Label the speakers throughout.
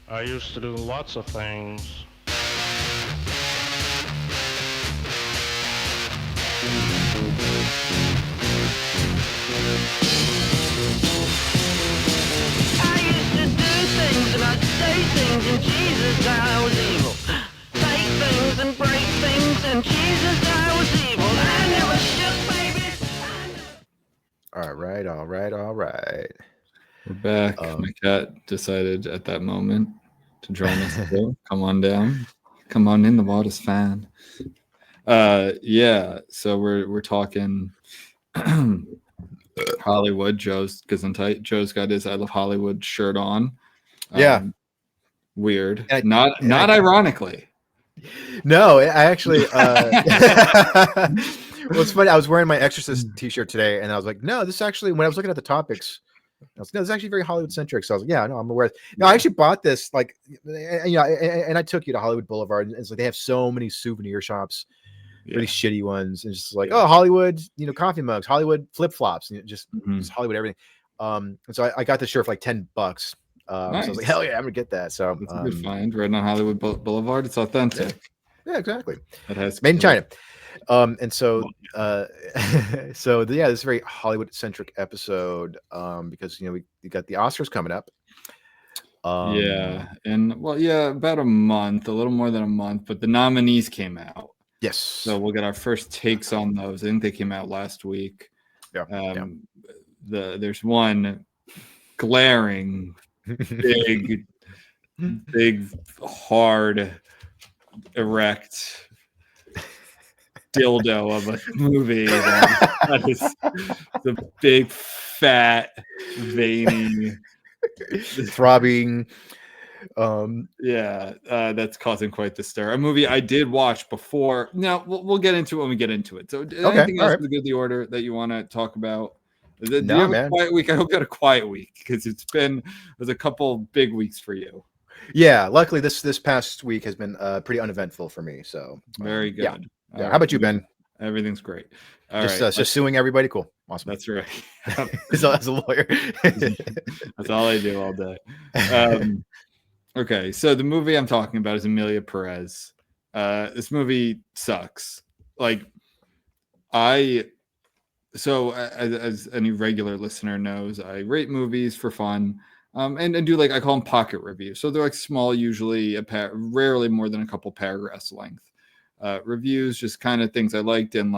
Speaker 1: I used to do lots of things.
Speaker 2: I used to do things and I'd say things and Jesus I was evil. Take things and break things and Jesus I was evil. I never shook baby.
Speaker 3: All right.
Speaker 4: We're back. My cat decided at that moment to join us too. Come on down. Come on in. The water's fine. Yeah. So we're talking Hollywood. Joe's Gesundheit. Joe's got his "I Love Hollywood" shirt on.
Speaker 3: Yeah.
Speaker 4: Weird.
Speaker 3: And
Speaker 4: Not ironically.
Speaker 3: No, I actually. Well, it's funny. I was wearing my Exorcist T-shirt today, and I was like, "No, this actually." When I was looking at the topics, I was, "No, this is actually very Hollywood centric." So I was like, "Yeah, no, I'm aware." No, I actually bought this, like, and I took you to Hollywood Boulevard, and it's like they have so many souvenir shops, really shitty ones, and just like, oh, Hollywood, coffee mugs, Hollywood flip flops, just Hollywood everything. And so I got this shirt for like $10.
Speaker 4: Nice.
Speaker 3: So I was like, hell yeah, I'm gonna get that. So
Speaker 4: it's a good find right on Hollywood Boulevard. It's authentic.
Speaker 3: Yeah, exactly.
Speaker 4: It has
Speaker 3: made in China. And so, this is a very Hollywood centric episode, because we got the Oscars coming up.
Speaker 4: About a little more than a month, but the nominees came out.
Speaker 3: Yes.
Speaker 4: So we'll get our first takes on those. I think they came out last week.
Speaker 3: Yeah.
Speaker 4: There's one glaring, big, hard, erect dildo of a movie that is the big, fat, veiny,
Speaker 3: throbbing.
Speaker 4: That's causing quite the stir. A movie I did watch before. Now we'll get into it when we get into it. So, anything else in the order that you want to talk about? Do you have a quiet week? I hope you had a quiet week, because there's a couple big weeks for you.
Speaker 3: Yeah, luckily this past week has been pretty uneventful for me. So
Speaker 4: very good.
Speaker 3: Yeah. How about you, Ben?
Speaker 4: Everything's great.
Speaker 3: Just suing everybody. Cool. Awesome.
Speaker 4: That's right.
Speaker 3: As a lawyer.
Speaker 4: That's all I do all day. Okay, so the movie I'm talking about is Emilia Pérez. This movie sucks. As any regular listener knows, I rate movies for fun, and do I call them pocket reviews. So they're small, usually rarely more than a couple paragraphs length. Reviews, just kind of things I liked, and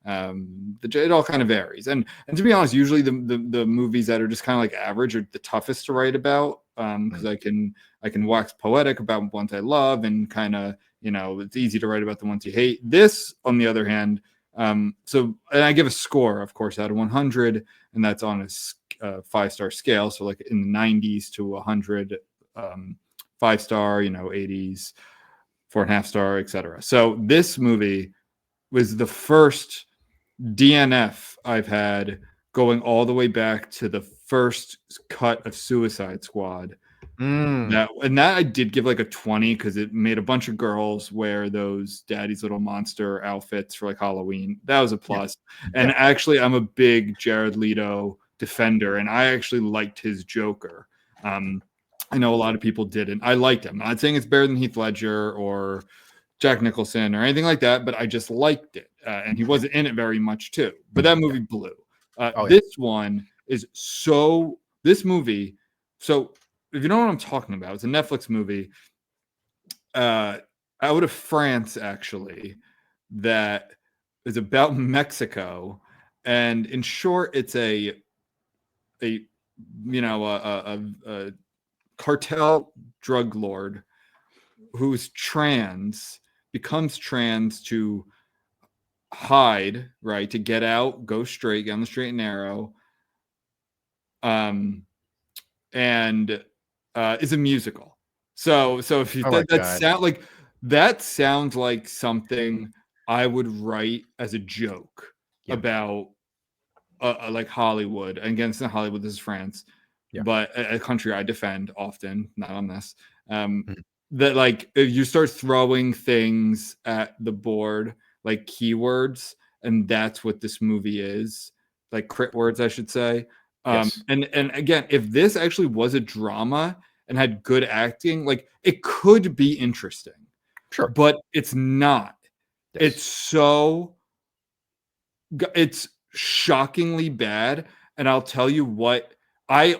Speaker 4: it all kind of varies. And to be honest, usually the movies that are just kind of average are the toughest to write about, because I can wax poetic about ones I love, and kind of it's easy to write about the ones you hate. This, on the other hand, and I give a score, of course, out of 100, and that's on a 5-star scale, so in the 90s to 100, 5-star, 80s, 4.5 star, etc. So this movie was the first DNF I've had, going all the way back to the first cut of Suicide Squad. That I did give a 20, because it made a bunch of girls wear those Daddy's Little Monster outfits for Halloween. That was a plus. And actually, I'm a big Jared Leto defender, and I actually liked his Joker. I know a lot of people didn't. I liked him. I'm not saying it's better than Heath Ledger or Jack Nicholson or anything like that, but I just liked it. And he wasn't in it very much too. But that movie blew. This one is this movie. So if you know what I'm talking about, it's a Netflix movie out of France, actually, that is about Mexico. And in short, it's a cartel drug lord who's trans, becomes trans to hide, right, to get out, go straight, get on the straight and narrow, and is a musical. So if you that sounds like something I would write as a joke about Hollywood. And again, it's not Hollywood, this is France. But a country I defend often, not on this. That if you start throwing things at the board, keywords, and that's what this movie is, crit words, I should say. And again, if this actually was a drama and had good acting, like it could be interesting.
Speaker 3: Sure.
Speaker 4: But it's not.
Speaker 3: Yes.
Speaker 4: It's shockingly bad. And I'll tell you what, I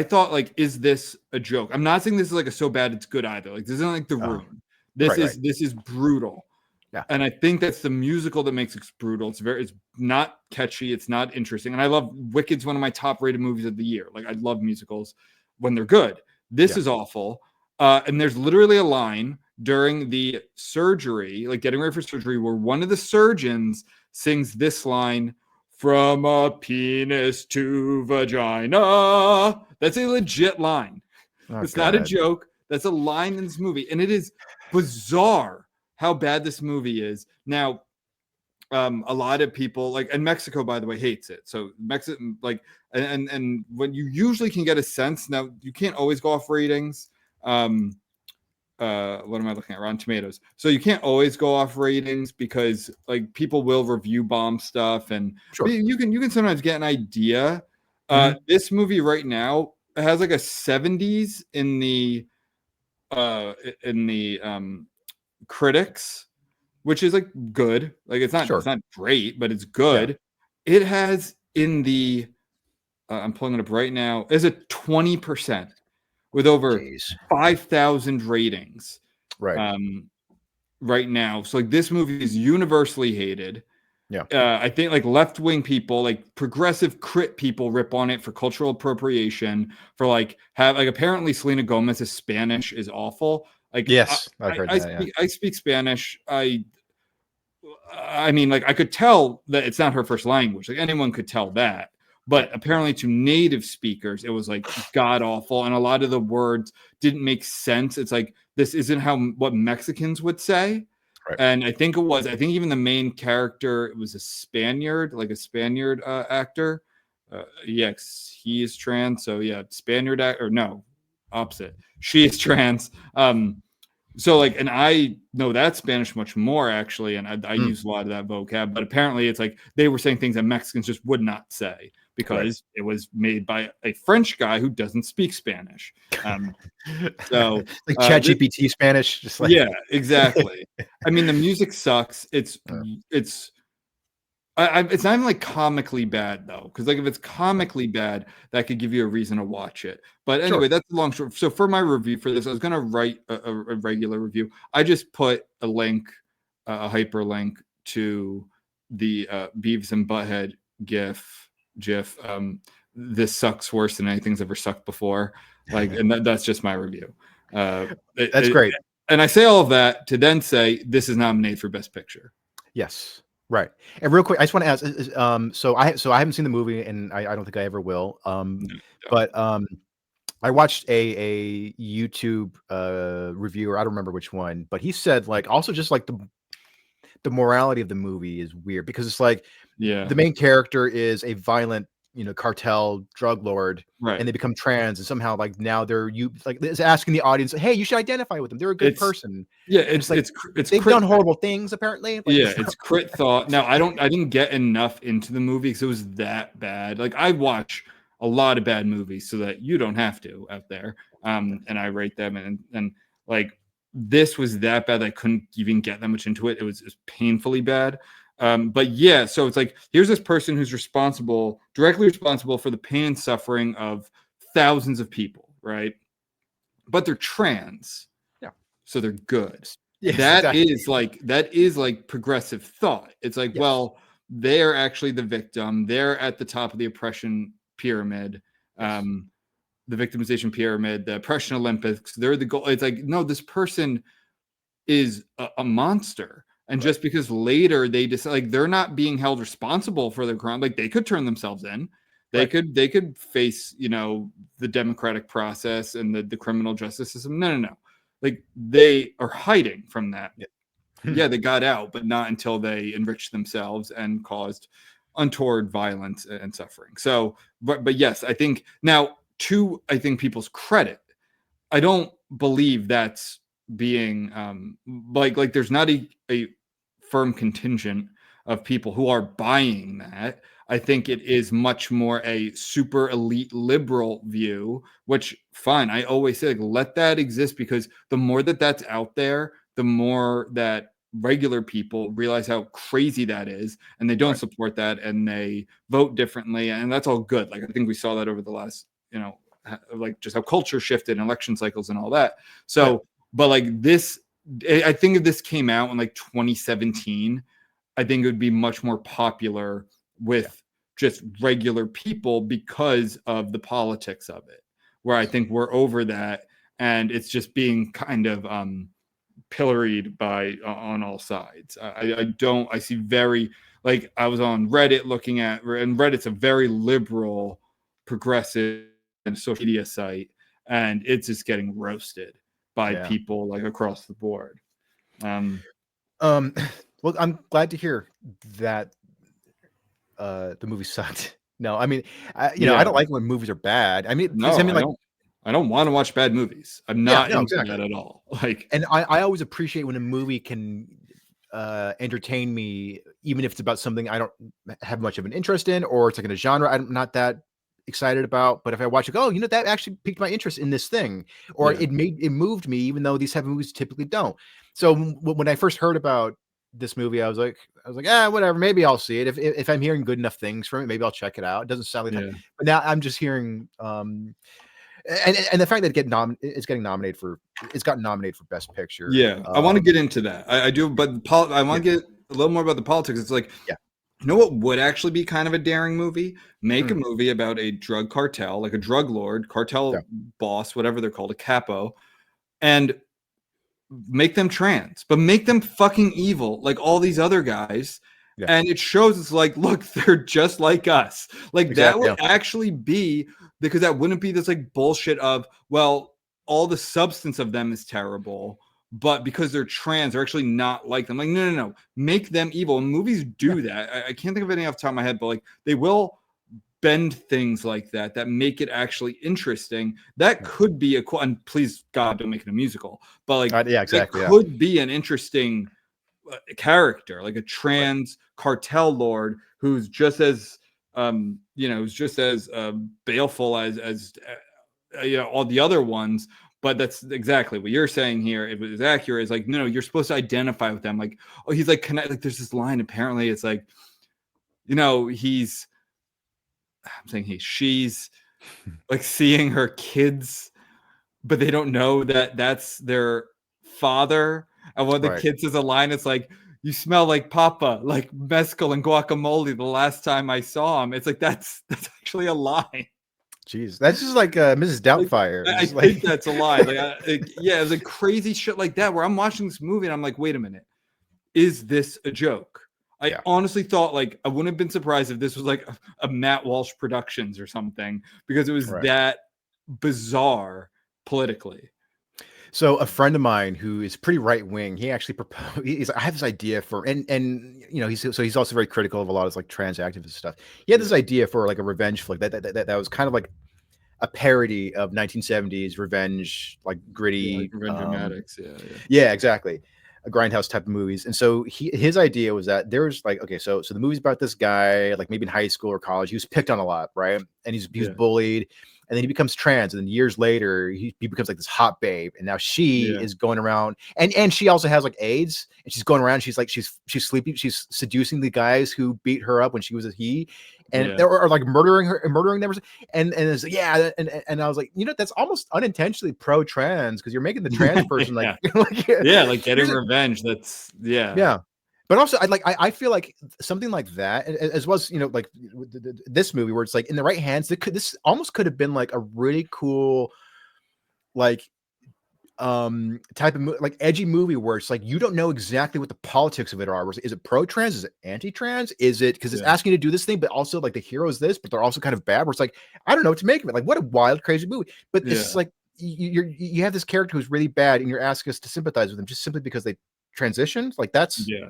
Speaker 4: thought, like, is this a joke? I'm not saying this is like a so bad it's good either. Like, this isn't like The Room. This is brutal.
Speaker 3: Yeah.
Speaker 4: And I think that's the musical that makes it brutal. It's not catchy. It's not interesting. And I love Wicked's one of my top rated movies of the year. Like, I love musicals when they're good. This is awful. And there's literally a line during the surgery, like getting ready for surgery, where one of the surgeons sings this line, "From a penis to vagina." That's a legit line. It's not a joke. That's a line in this movie. And it is bizarre how bad this movie is. Now, a lot of people, like, and Mexico, by the way, hates it. So Mexican, like, and when you usually can get a sense, now you can't always go off ratings. What am I looking at? Rotten Tomatoes. So you can't always go off ratings because, like, people will review bomb stuff, and you can sometimes get an idea. This movie right now has like a 70s in the critics, which is like good. Like, it's not great, but it's good. It has in the I'm pulling it up right now, is a 20% with over 5,000 ratings right now. So, like, this movie is universally hated. I think, like, left-wing people, like progressive crit people, rip on it for cultural appropriation, for like apparently Selena Gomez's Spanish is awful. Like,
Speaker 3: I've heard that.
Speaker 4: I speak Spanish. I mean, like, I could tell that it's not her first language. Like, anyone could tell that. But apparently to native speakers, it was like god awful. And a lot of the words didn't make sense. It's like, this isn't what Mexicans would say. And I think even the main character, it was a Spaniard actor. Yes, he is trans. So yeah, Spaniard actor, or no, opposite. She is trans. So, like, and I know that Spanish much more, actually, and I use a lot of that vocab, but apparently it's like they were saying things that Mexicans just would not say because it was made by a French guy who doesn't speak Spanish. So
Speaker 3: like ChatGPT Spanish, just like
Speaker 4: exactly. I mean, the music sucks. It's not even like comically bad though, because like if it's comically bad, that could give you a reason to watch it. But anyway, that's the long short. So for my review for this, I was gonna write a regular review. I just put a link, a hyperlink to the Beavis and Butthead GIF. This sucks worse than anything's ever sucked before. Like, and that's just my review.
Speaker 3: That's great.
Speaker 4: And I say all of that to then say this is nominated for Best Picture.
Speaker 3: Yes. Right. And real quick, I just want to ask, so I haven't seen the movie, and I don't think I ever will. But I watched a YouTube reviewer, I don't remember which one, but he said, like, also just like the morality of the movie is weird because it's like the main character is a violent, cartel drug lord, and they become trans, and somehow, like, now it's asking the audience, hey, you should identify with them. They're a good person.
Speaker 4: Yeah, it's
Speaker 3: they've done horrible things apparently. Like,
Speaker 4: it's crit thought. Now I didn't get enough into the movie because it was that bad. Like, I watch a lot of bad movies so that you don't have to out there. And I rate them, and like, this was that bad that I couldn't even get that much into it. It was painfully bad. But yeah, so it's like, here's this person who's directly responsible for the pain and suffering of thousands of people, right? But they're trans. Yeah. So they're good. Yes, that is like progressive thought. It's like, well, they're actually the victim. They're at the top of the oppression pyramid, the victimization pyramid, the oppression Olympics. They're the goal. It's like, no, this person is a monster. And just because later they decide, like, they're not being held responsible for their crime, like, they could turn themselves in. They could face, the democratic process and the criminal justice system. No. Like, they are hiding from that. Yeah, they got out, but not until they enriched themselves and caused untoward violence and suffering. So, but yes, I think now, to people's credit, I don't believe that's being like there's not a firm contingent of people who are buying that. I think it is much more a super elite liberal view, which fine. I always say, like, let that exist, because the more that that's out there, the more that regular people realize how crazy that is, and they don't
Speaker 3: Right.
Speaker 4: support that, and they vote differently, and that's all good. Like, I think we saw that over the last, like, just how culture shifted and election cycles and all that. So,
Speaker 3: Yeah.
Speaker 4: but like this, I think if this came out in like 2017, I think it would be much more popular with just regular people because of the politics of it, where I think we're over that, and it's just being kind of pilloried by on all sides. I see very, like, I was on Reddit looking at, and Reddit's a very liberal, progressive and social media site, and it's just getting roasted by people like across the board.
Speaker 3: Well, I'm glad to hear that the movie sucked. No, I mean, I don't like when movies are bad. I mean, because
Speaker 4: No,
Speaker 3: I mean, like,
Speaker 4: I don't want to watch bad movies. I'm
Speaker 3: yeah,
Speaker 4: not
Speaker 3: no,
Speaker 4: into
Speaker 3: exactly.
Speaker 4: that at all. Like,
Speaker 3: And I always appreciate when a movie can entertain me, even if it's about something I don't have much of an interest in, or it's like in a genre I'm not that excited about. But if I watch it, that actually piqued my interest in this thing, or
Speaker 4: Yeah.
Speaker 3: it moved me, even though these type of movies typically don't. So when I first heard about this movie, I was like, whatever, maybe I'll see it. If I'm hearing good enough things from it, maybe I'll check it out. It doesn't sound like that,
Speaker 4: Yeah.
Speaker 3: but now I'm just hearing and the fact that it's gotten nominated for Best Picture.
Speaker 4: Yeah, I want to get into that. I do, but I want to get a little more about the politics. It's like,
Speaker 3: Yeah.
Speaker 4: you know what would actually be kind of a daring movie? Make a
Speaker 3: Mm.
Speaker 4: movie about a drug cartel, like a drug lord, cartel boss, whatever they're called, a capo, and make them trans, but make them fucking evil, like all these other guys.
Speaker 3: Yeah.
Speaker 4: And it shows, it's like, look, they're just like us. Like,
Speaker 3: Exactly,
Speaker 4: that would actually be, because that wouldn't be this like bullshit of, well, all the substance of them is terrible, but because they're trans, they're actually not like them. Like, no. Make them evil. And movies do that. I can't think of any off the top of my head, but like, they will bend things like that make it actually interesting. That could be and please God, don't make it a musical, but like,
Speaker 3: exactly,
Speaker 4: that could be an interesting character, like a trans cartel lord who's just as baleful as all the other ones. But that's exactly what you're saying here. If it was accurate, it's like, no, you're supposed to identify with them. Like, oh, he's like connect. Like, there's this line. Apparently, it's like, she's like seeing her kids, but they don't know that that's their father. And one of the kids says a line, it's like, you smell like Papa, like mezcal and guacamole the last time I saw him. It's like, that's actually a line.
Speaker 3: Jeez, that's just like Mrs. Doubtfire.
Speaker 4: I think that's a line. Yeah, it's like crazy shit like that, where I'm watching this movie and I'm like, wait a minute, is this a joke? I honestly thought, like, I wouldn't have been surprised if this was like a Matt Walsh Productions or something, because it was that bizarre politically.
Speaker 3: So a friend of mine who is pretty right wing, he actually proposed. I have this idea for, and he's also very critical of a lot of like trans activist stuff. He had this idea for like a revenge flick that was kind of like a parody of 1970s revenge, like gritty,
Speaker 4: revenge dramatics.
Speaker 3: Yeah, exactly. A grindhouse type of movies. And so his idea was that there's like, okay, so the movie's about this guy, like maybe in high school or college, he was picked on a lot, right? And he was bullied, and then he becomes trans, and then years later he becomes like this hot babe, and now she is going around, and she also has like AIDS, and she's going around, she's sleeping, she's seducing the guys who beat her up when she was a he, and they were like murdering them, and it's like, and I was like, that's almost unintentionally pro-trans, because you're making the trans person like
Speaker 4: like getting revenge. That's
Speaker 3: But also, I feel like something like that, as well as like this movie, where it's like in the right hands, this almost could have been like a really cool, like type of like edgy movie, where it's like you don't know exactly what the politics of it are. Is it pro-trans? Is it anti-trans? Is it because it's asking you to do this thing, but also like the hero is this, but they're also kind of bad? Where it's like, I don't know what to make of it. Like, what a wild, crazy movie. But it's like you have this character who's really bad, and you're asking us to sympathize with them just simply because they transitions. Like, that's you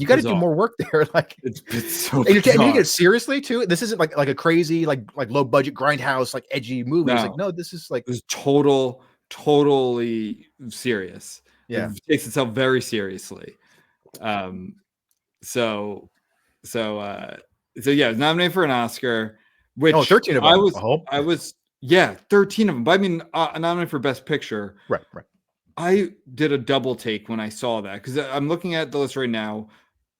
Speaker 3: got to do more work there. Like,
Speaker 4: it's so
Speaker 3: and you're taking it seriously too. This isn't like a crazy like low budget grindhouse like edgy movie. It's like, no, this is like
Speaker 4: totally serious. It takes itself very seriously. So yeah, it's nominated for an Oscar, which
Speaker 3: 13 of them,
Speaker 4: I was Yeah, 13 of them. But I mean, nominated for Best Picture.
Speaker 3: Right.
Speaker 4: I did a double take when I saw that because I'm looking at the list right now.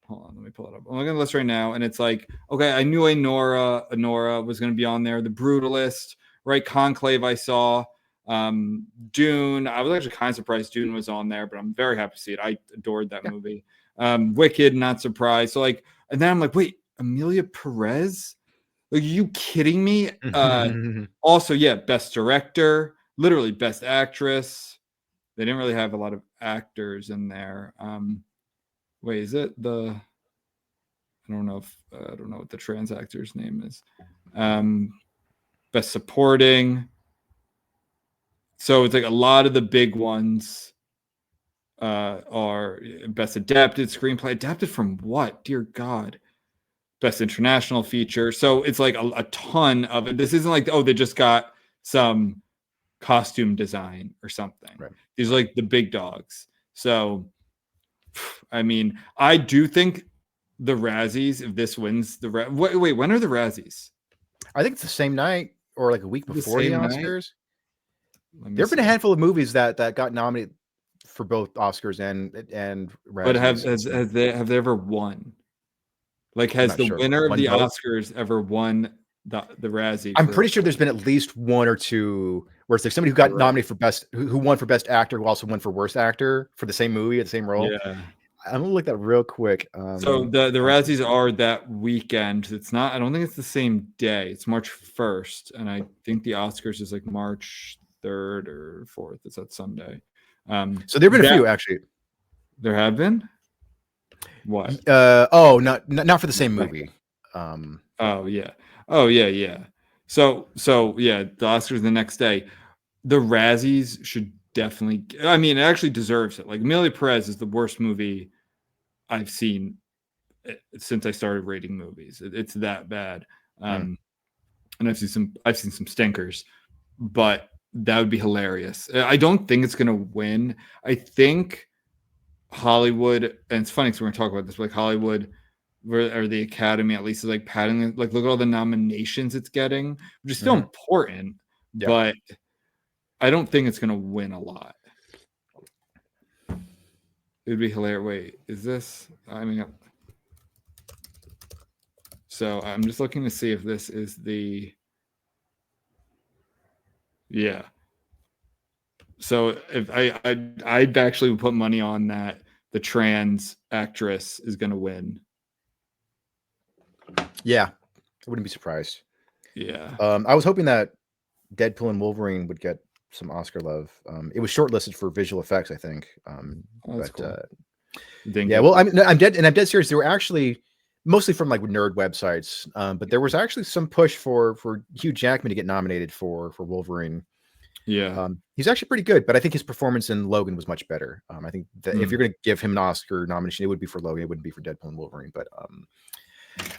Speaker 4: Hold on, let me pull it up. I'm looking at the list right now, and it's like, okay, I knew Anora was going to be on there. The Brutalist, right? Conclave, I saw. Dune. I was actually kind of surprised Dune was on there, but I'm very happy to see it. I adored that movie. Wicked, not surprised. So like, and then I'm like, wait, Emilia Perez? Like, are you kidding me? Also, yeah, Best Director, literally Best Actress. They didn't really have a lot of actors in there. Wait, is it the? I don't know what the trans actor's name is. Best Supporting. So it's like a lot of the big ones are Best Adapted Screenplay. Adapted from what? Dear God. Best International Feature. So it's like a ton of it. This isn't like, oh, they just got some costume design or something.
Speaker 3: Right.
Speaker 4: These are like the big dogs. So, I mean, I do think the Razzies, if this wins wait, when are the Razzies?
Speaker 3: I think it's the same night or like a week before the Oscars. There have been a handful of movies that got nominated for both Oscars and Razzies.
Speaker 4: But have they ever won? Like, has the winner of the Oscars ever won the Razzie?
Speaker 3: I'm pretty sure there's been at least one or two where it's like somebody who got nominated for best, who won for best actor, who also won for worst actor for the same movie, the same role.
Speaker 4: Yeah.
Speaker 3: I'm gonna look that real quick.
Speaker 4: So the Razzies are that weekend. It's not. I don't think it's the same day. It's March 1st, and I think the Oscars is like March 3rd or 4th. It's that Sunday.
Speaker 3: So there've been a few actually.
Speaker 4: There have been. What?
Speaker 3: Not for the same movie.
Speaker 4: Oh yeah. So yeah, the Oscars the next day. The Razzies should definitely. I mean, it actually deserves it. Like, Emilia Perez is the worst movie I've seen since I started rating movies. It's that bad. And I've seen some stinkers, but that would be hilarious. I don't think it's gonna win. I think Hollywood, and it's funny because we're gonna talk about this, but like Hollywood or the Academy at least is like patting, like, look at all the nominations it's getting, which is still important, but I don't think it's gonna win a lot. It would be hilarious. Wait, is this? I mean, so I'm just looking to see if this is the. Yeah. So if I'd actually put money on that the trans actress is going to win.
Speaker 3: Yeah, I wouldn't be surprised.
Speaker 4: Yeah.
Speaker 3: I was hoping that Deadpool and Wolverine would get some Oscar love. It was shortlisted for visual effects, I think.
Speaker 4: That's cool.
Speaker 3: Yeah, well, I'm dead serious. They were actually mostly from like nerd websites, but there was actually some push for Hugh Jackman to get nominated for Wolverine.
Speaker 4: Yeah.
Speaker 3: He's actually pretty good, but I think his performance in Logan was much better. I think that if you're going to give him an Oscar nomination, it would be for Logan. It wouldn't be for Deadpool and Wolverine. But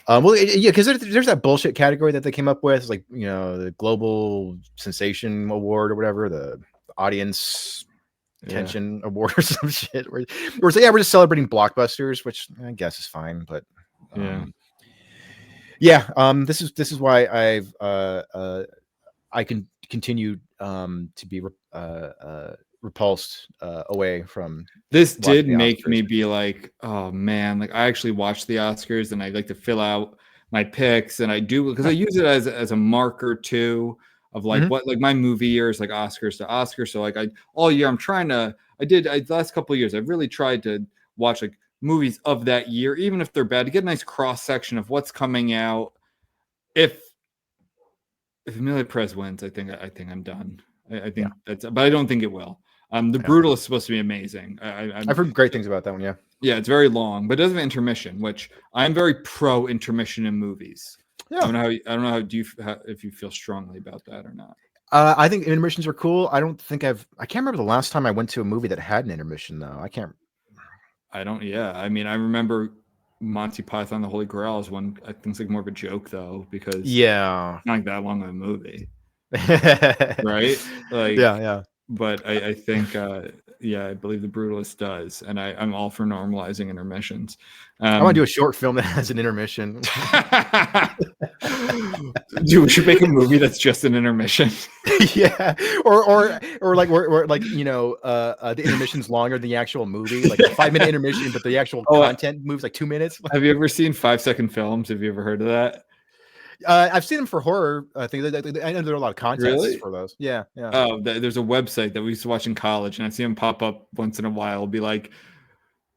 Speaker 3: well, yeah, because there's that bullshit category that they came up with, like, you know, the Global Sensation Award or whatever, the Audience Attention Award or some shit. Where it's like, yeah, we're just celebrating blockbusters, which I guess is fine, but this is why I can continue to be repulsed away from
Speaker 4: this. Did make me be like, oh man, like I actually watch the Oscars and I like to fill out my picks, and I do because I use it as a marker too of like what, like, my movie year is like Oscars to Oscar. So like all year I'm trying to, the last couple of years I've really tried to watch like movies of that year, even if they're bad, to get a nice cross section of what's coming out. If Emilia Perez wins, I think I'm done. I think that's, but I don't think it will. The Brutal is supposed to be amazing. I've heard
Speaker 3: great things about that one.
Speaker 4: Yeah, it's very long, but it does have intermission, which I'm very pro intermission in movies. Yeah, I don't know if you feel strongly about that or not.
Speaker 3: I think intermissions are cool. I can't remember the last time I went to a movie that had an intermission though.
Speaker 4: Yeah, I mean, I remember Monty Python: The Holy Grail is one. I think it's like more of a joke though, because it's not like that long of a movie. Right? Like,
Speaker 3: yeah.
Speaker 4: but I think yeah, I believe The Brutalist does, and I'm all for normalizing intermissions.
Speaker 3: I want to do a short film that has an intermission.
Speaker 4: Dude, we should make a movie that's just an intermission.
Speaker 3: Yeah, or like where like the intermission's longer than the actual movie, like a 5-minute intermission, but the actual content moves like 2 minutes.
Speaker 4: Have you ever seen 5-second films? Have you ever heard of that?
Speaker 3: I've seen them for horror. I think I know there are a lot of contests for those. Yeah, yeah.
Speaker 4: Oh, there's a website that we used to watch in college, and I see them pop up once in a while. It'll be like,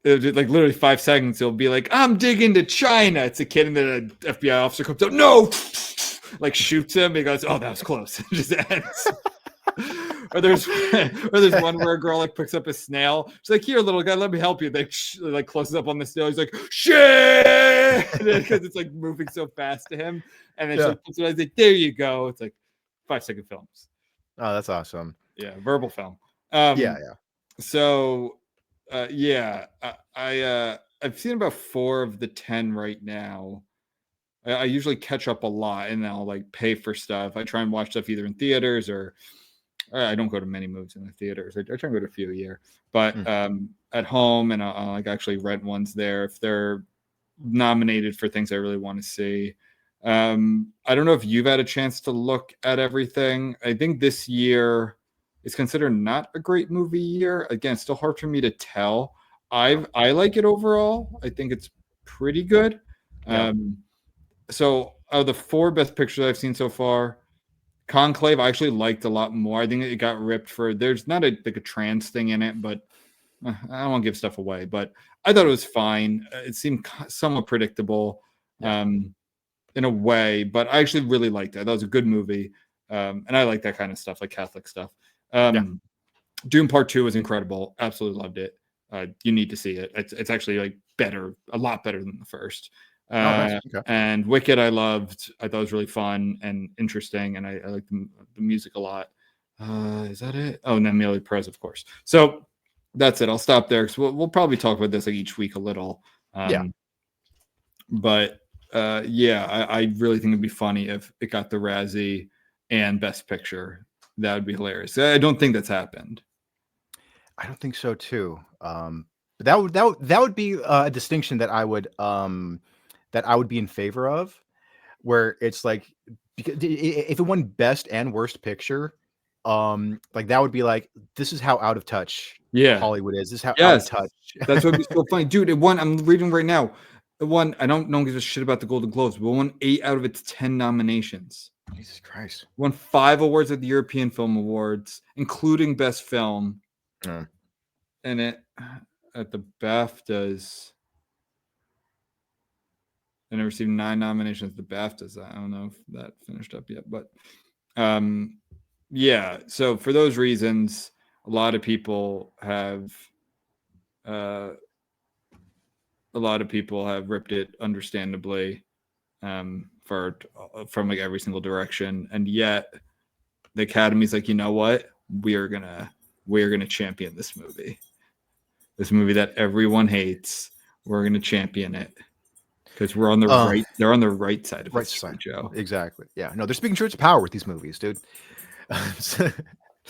Speaker 4: like literally 5 seconds. It'll be like, I'm digging to China. It's a kid, and then an FBI officer comes up, no, like shoots him. He goes, oh, that was close. It just ends. Or there's one where a girl like picks up a snail. She's like, here, little guy, let me help you. They like closes up on the snail. He's like, shit, because it's like moving so fast to him. And then she like, puts it on, like, there you go. It's like 5-second films.
Speaker 3: Oh, that's awesome.
Speaker 4: Yeah, verbal film.
Speaker 3: Yeah.
Speaker 4: So, yeah, I've seen about 4 of the 10 right now. I usually catch up a lot, and I'll like pay for stuff. I try and watch stuff either in theaters or I don't go to many movies in the theaters. I try and go to a few a year, but at home, and I'll like actually rent ones there if they're nominated for things I really want to see. I don't know if you've had a chance to look at everything. I think this year is considered not a great movie year. Again, still hard for me to tell. I like it overall. I think it's pretty good.
Speaker 3: Yeah.
Speaker 4: So of the 4 best pictures I've seen so far, Conclave I actually liked a lot more. I think it got ripped for, there's not a trans thing in it, but I don't want to give stuff away, but I thought it was fine. It seemed somewhat predictable in a way, but I actually really liked it. That was a good movie. And I like that kind of stuff, like Catholic stuff. Dune Part 2 was incredible. Absolutely loved it. You need to see it. It's actually like better, a lot better than the first.
Speaker 3: Nice. Okay.
Speaker 4: And Wicked I loved. I thought it was really fun and interesting, and I like the music a lot. Is that it? Oh, and Emilia Pérez, of course. So that's it. I'll stop there because we'll probably talk about this like each week a little. But yeah, I really think it'd be funny if it got the Razzie and Best Picture. That would be hilarious. I don't think that's happened.
Speaker 3: I don't think so too. But that would be a distinction that I would be in favor of, where it's like, because if it won Best and Worst Picture, like that would be like, this is how out of touch Hollywood is. This is how out of touch.
Speaker 4: That's what would be so funny, dude. It won. I'm reading right now. It won. I don't give a shit about the Golden Globes, but it won 8 out of its 10 nominations.
Speaker 3: Jesus Christ!
Speaker 4: Won 5 awards at the European Film Awards, including Best Film. And it at the BAFTAs. And I received 9 nominations at the BAFTAs. I don't know if that finished up yet, but yeah. So for those reasons, a lot of people have ripped it, understandably, from like every single direction, and yet the Academy's like, you know what? We're gonna champion this movie that everyone hates. We're gonna champion it. Because we're on the right, they're on the right side of history, Joe.
Speaker 3: Exactly. Yeah. No, they're speaking truth to power with these movies, dude.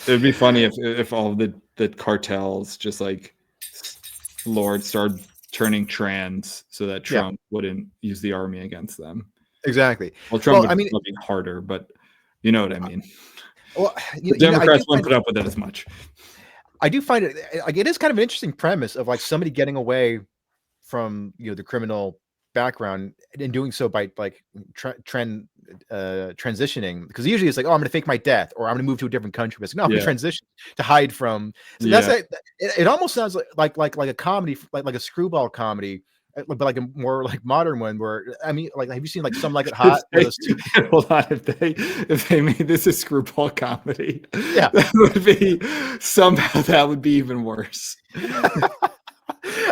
Speaker 4: It'd be funny if all the cartels just like started turning trans so that Trump wouldn't use the army against them.
Speaker 3: Exactly.
Speaker 4: Well, Trump would be harder, but you know what I mean.
Speaker 3: Well,
Speaker 4: the Democrats won't put up with it as much. I
Speaker 3: do find it like it is kind of an interesting premise of like somebody getting away from the criminal background and doing so by like transitioning, because usually it's like, oh, I'm gonna fake my death or I'm gonna move to a different country, but it's like, no, I'm gonna transition to hide from. So that's it almost sounds like a comedy, like a screwball comedy, but like a more like modern one where, I mean, like, have you seen like Some Like It Hot?
Speaker 4: Hold on, if they made this a screwball comedy, that would be even worse.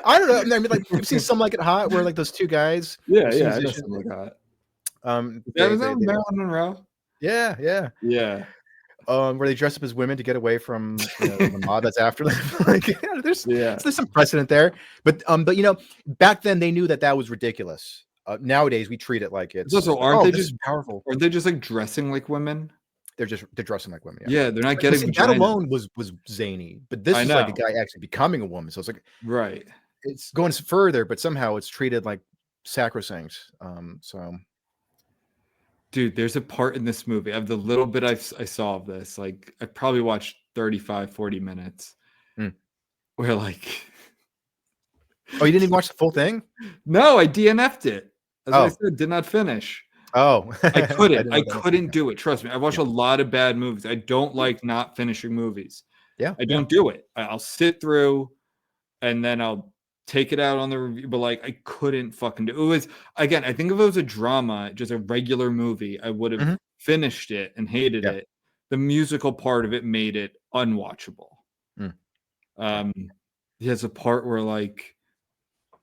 Speaker 3: I don't know. I mean, like, you've seen Some Like It Hot, where like those two guys.
Speaker 4: Yeah, I know Some Like It Hot. Was that Marilyn Monroe?
Speaker 3: Yeah. Where they dress up as women to get away from the mob that's after them. Like, there's some precedent there, but back then they knew that was ridiculous. Nowadays we treat it like it's
Speaker 4: also, aren't they just
Speaker 3: powerful?
Speaker 4: Aren't they just like dressing like women?
Speaker 3: they're dressing like women.
Speaker 4: Yeah, they're not
Speaker 3: But
Speaker 4: getting
Speaker 3: see, that
Speaker 4: vaginas.
Speaker 3: alone was zany, but this
Speaker 4: I
Speaker 3: is like a
Speaker 4: know.
Speaker 3: guy actually becoming a woman. So it's like
Speaker 4: Right.
Speaker 3: it's going further, but somehow it's treated like sacrosanct. So
Speaker 4: Dude, there's a part in this movie of the little bit I saw of this. Like, I probably watched 35, 40 minutes
Speaker 3: Mm.
Speaker 4: where, like,
Speaker 3: oh, you didn't even watch the full thing?
Speaker 4: no, I DNF'd it. As I
Speaker 3: Oh,
Speaker 4: said, did not finish.
Speaker 3: oh,
Speaker 4: I
Speaker 3: I
Speaker 4: couldn't.
Speaker 3: didn't know
Speaker 4: I
Speaker 3: what that was.
Speaker 4: couldn't do it. Trust me. I watched
Speaker 3: Yeah.
Speaker 4: a lot of bad movies. I don't like not finishing movies.
Speaker 3: Yeah,
Speaker 4: I don't do it. I'll sit through and then I'll take it out on the review. But like, I couldn't fucking do it. It was, again, I think if it was a drama, just a regular movie, I would have
Speaker 3: Mhm.
Speaker 4: finished it and hated
Speaker 3: Yeah.
Speaker 4: it. The musical part of it made it unwatchable.
Speaker 3: Mm.
Speaker 4: There's a part where like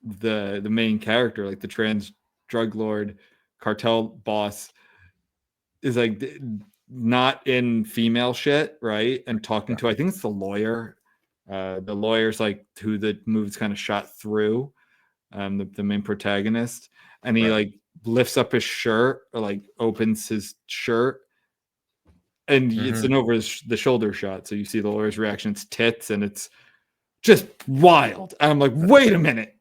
Speaker 4: the main character, like the trans drug lord cartel boss, is like not in female shit, right? And talking to, I think it's the lawyer. The lawyer's like who the movie's kind of shot through, the main protagonist, and he
Speaker 3: Right.
Speaker 4: like lifts up his shirt or like opens his shirt, and it's
Speaker 3: Mhm.
Speaker 4: an over the shoulder shot, so you see the lawyer's reaction. It's tits, and it's just wild. And I'm like, wait a minute,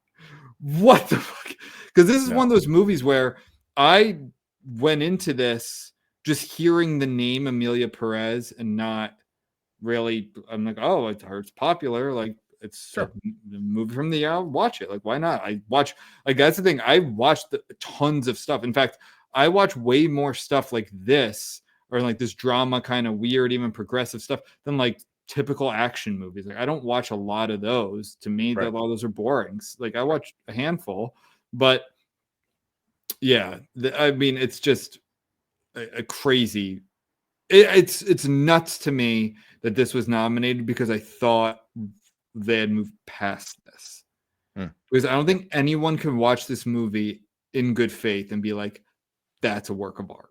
Speaker 4: what the fuck? Because this is
Speaker 3: No.
Speaker 4: one of those movies where I went into this just hearing the name Emilia Pérez and not really. I'm like, oh, it's popular. Like it's
Speaker 3: Sure.
Speaker 4: a movie from the year. I'll watch it. Like, why not? I watch. Like that's the thing. I watched tons of stuff. In fact, I watch way more stuff like this or like this drama kind of weird, even progressive stuff than like typical action movies. Like I don't watch a lot of those. To me, a
Speaker 3: Right.
Speaker 4: lot of those are boring. Like I watch a handful, but yeah, I mean, it's just a crazy. It's nuts to me that this was nominated because I thought they had moved past this.
Speaker 3: Mm.
Speaker 4: Because I don't think anyone can watch this movie in good faith and be like, "That's a work of art."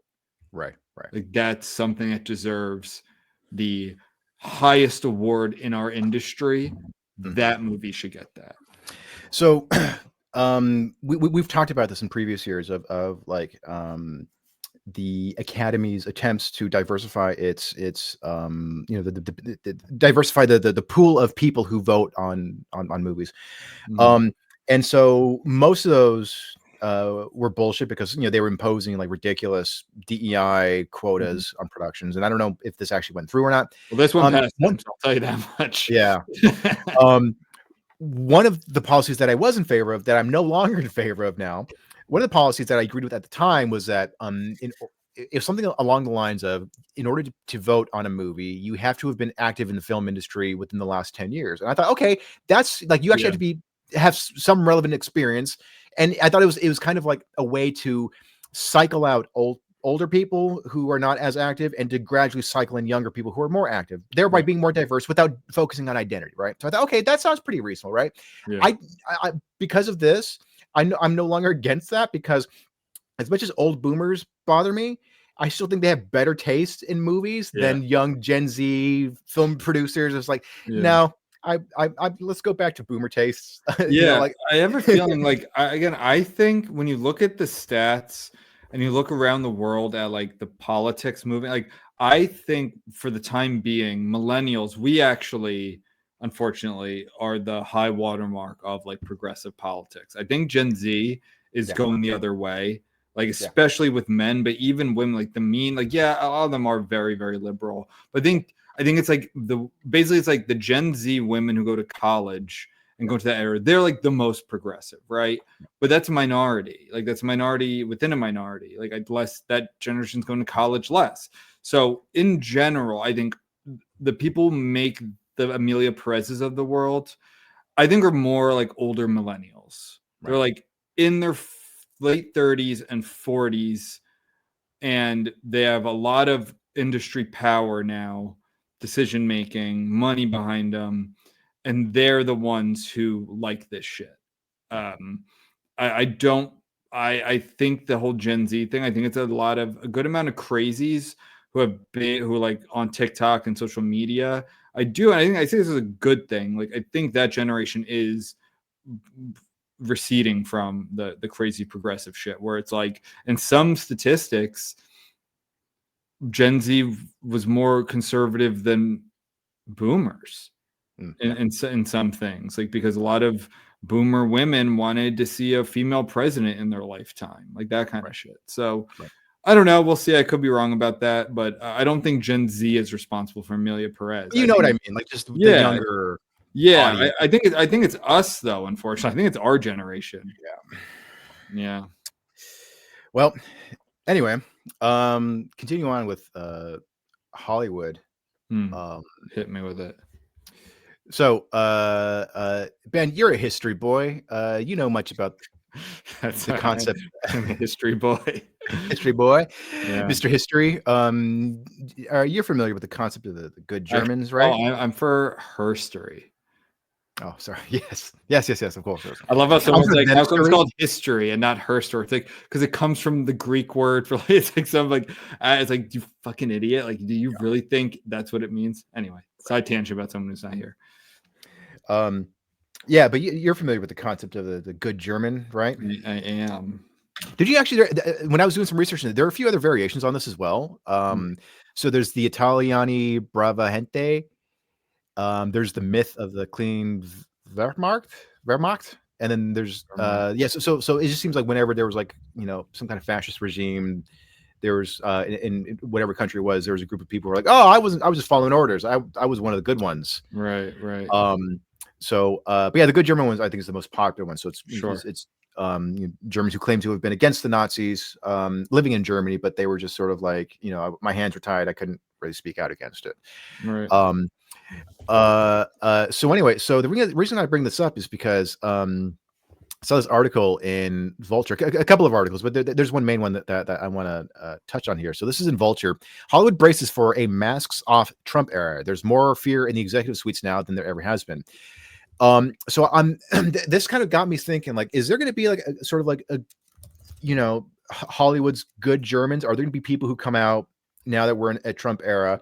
Speaker 3: Right. Right.
Speaker 4: Like that's something that deserves the highest award in our industry.
Speaker 3: Mm.
Speaker 4: That movie should get that.
Speaker 3: So, we've talked about this in previous years of like the Academy's attempts to diversify its diversify the pool of people who vote on movies.
Speaker 4: Mhm.
Speaker 3: And so most of those were bullshit because they were imposing like ridiculous DEI quotas on productions, and I don't know if this actually went through or not.
Speaker 4: Well, this one passed
Speaker 3: One,
Speaker 4: them, so I'll tell you that much.
Speaker 3: yeah. One of the policies that I was in favor of that I'm no longer in favor of now, one of the policies that I agreed with at the time was that if something along the lines of in order to vote on a movie, you have to have been active in the film industry within the last 10 years. And I thought, okay, that's like you actually have to have some relevant experience. And I thought it was kind of like a way to cycle out older people who are not as active and to gradually cycle in younger people who are more active, thereby being more diverse without focusing on identity, right? So I thought, okay, that sounds pretty reasonable, right?
Speaker 4: Yeah.
Speaker 3: I because of this, I'm no longer against that because as much as old boomers bother me, I still think they have better taste in movies than young Gen Z film producers. It's like, no, I let's go back to boomer tastes.
Speaker 4: I have a feeling like I think when you look at the stats and you look around the world at like the politics moving, like I think for the time being, millennials, we actually unfortunately are the high watermark of like progressive politics. I think Gen Z is going the other way, like especially with men, but even women, like all of them are very, very liberal. But I think it's like basically it's like the Gen Z women who go to college and go to that era, they're like the most progressive, right? But that's a minority. Like that's a minority within a minority. Like that generation's going to college less. So in general, I think the people who make the Emilia Perez's of the world, I think are more like older millennials. They're like in their late 30s and 40s, and they have a lot of industry power now, decision making, money behind them, and they're the ones who like this shit. I don't. I think the whole Gen Z thing. I think it's a good amount of crazies who who like on TikTok and social media. I do. And I think this is a good thing. Like I think that generation is receding from the crazy progressive shit where it's like in some statistics Gen Z was more conservative than boomers in some things, like because a lot of boomer women wanted to see a female president in their lifetime, like that kind of shit. So I don't know. We'll see. I could be wrong about that, but I don't think Gen Z is responsible for Emilia Perez.
Speaker 3: You know what I mean? Like just the younger audience.
Speaker 4: I think it's us though. Unfortunately, I think it's our generation. Yeah.
Speaker 3: Well, anyway, continue on with Hollywood.
Speaker 4: Hit me with it.
Speaker 3: So, Ben, you're a history boy. You know much about the concept.
Speaker 4: I'm a history boy.
Speaker 3: History boy,
Speaker 4: Yeah.
Speaker 3: Mr. History. Are you familiar with the concept of the good Germans, right?
Speaker 4: Oh, I'm for herstory.
Speaker 3: Oh, sorry. Yes. Of course.
Speaker 4: I love how someone's like, how come it's called history and not her story? It's like, because it comes from the Greek word for, like, it's like some like, it's like, you fucking idiot. Like, do you really think that's what it means? Anyway, side tangent about someone who's not here.
Speaker 3: Yeah, but you're familiar with the concept of the good German, right?
Speaker 4: I am.
Speaker 3: Did you actually, when I was doing some research, there are a few other variations on this as well. So there's the Italiani Brava Gente. There's the myth of the clean Wehrmacht, and then there's so it just seems like whenever there was like some kind of fascist regime, there was in whatever country it was, there was a group of people who were like, oh, I was just following orders. I was one of the good ones.
Speaker 4: Right.
Speaker 3: So but yeah, the good German ones I think is the most popular one. So it's Germans who claim to have been against the Nazis, living in Germany, but they were just sort of like, my hands were tied. I couldn't really speak out against it.
Speaker 4: Right.
Speaker 3: So anyway, so the reason I bring this up is because I saw this article in Vulture, a couple of articles, but there's one main one that I want to touch on here. So this is in Vulture. Hollywood braces for a masks off Trump era. There's more fear in the executive suites now than there ever has been. So I'm this kind of got me thinking, like, is there going to be like a sort of like a Hollywood's good Germans? Are there going to be people who come out now that we're in a Trump era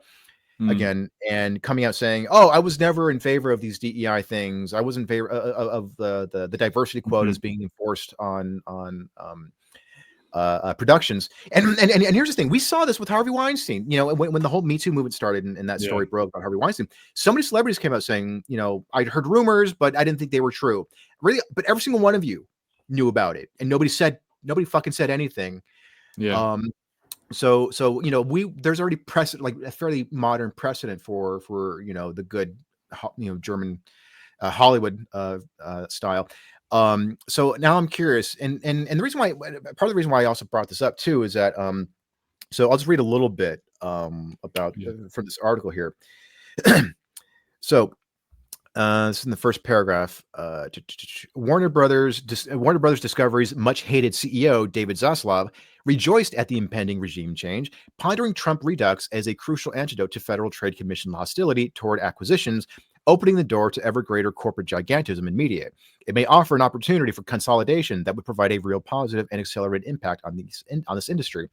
Speaker 3: again and coming out saying, oh, I was never in favor of these DEI things. I was in favor of the diversity quotas being enforced on productions. And here's the thing. We saw this with Harvey Weinstein, when the whole Me Too movement started and that story broke about Harvey Weinstein. So many celebrities came out saying, I'd heard rumors, but I didn't think they were true. Really, but every single one of you knew about it. And nobody fucking said anything.
Speaker 4: Yeah.
Speaker 3: So there's already precedent, like a fairly modern precedent for the good German Hollywood style. So now I'm curious, and the reason why, part of the reason why I also brought this up too is that so I'll just read a little bit about from this article here. So this is in the first paragraph. Warner Brothers Discovery's much hated CEO David Zaslav rejoiced at the impending regime change, pondering Trump redux as a crucial antidote to Federal Trade Commission hostility toward acquisitions, opening the door to ever greater corporate gigantism in media. It may offer an opportunity for consolidation that would provide a real positive and accelerated impact on this industry.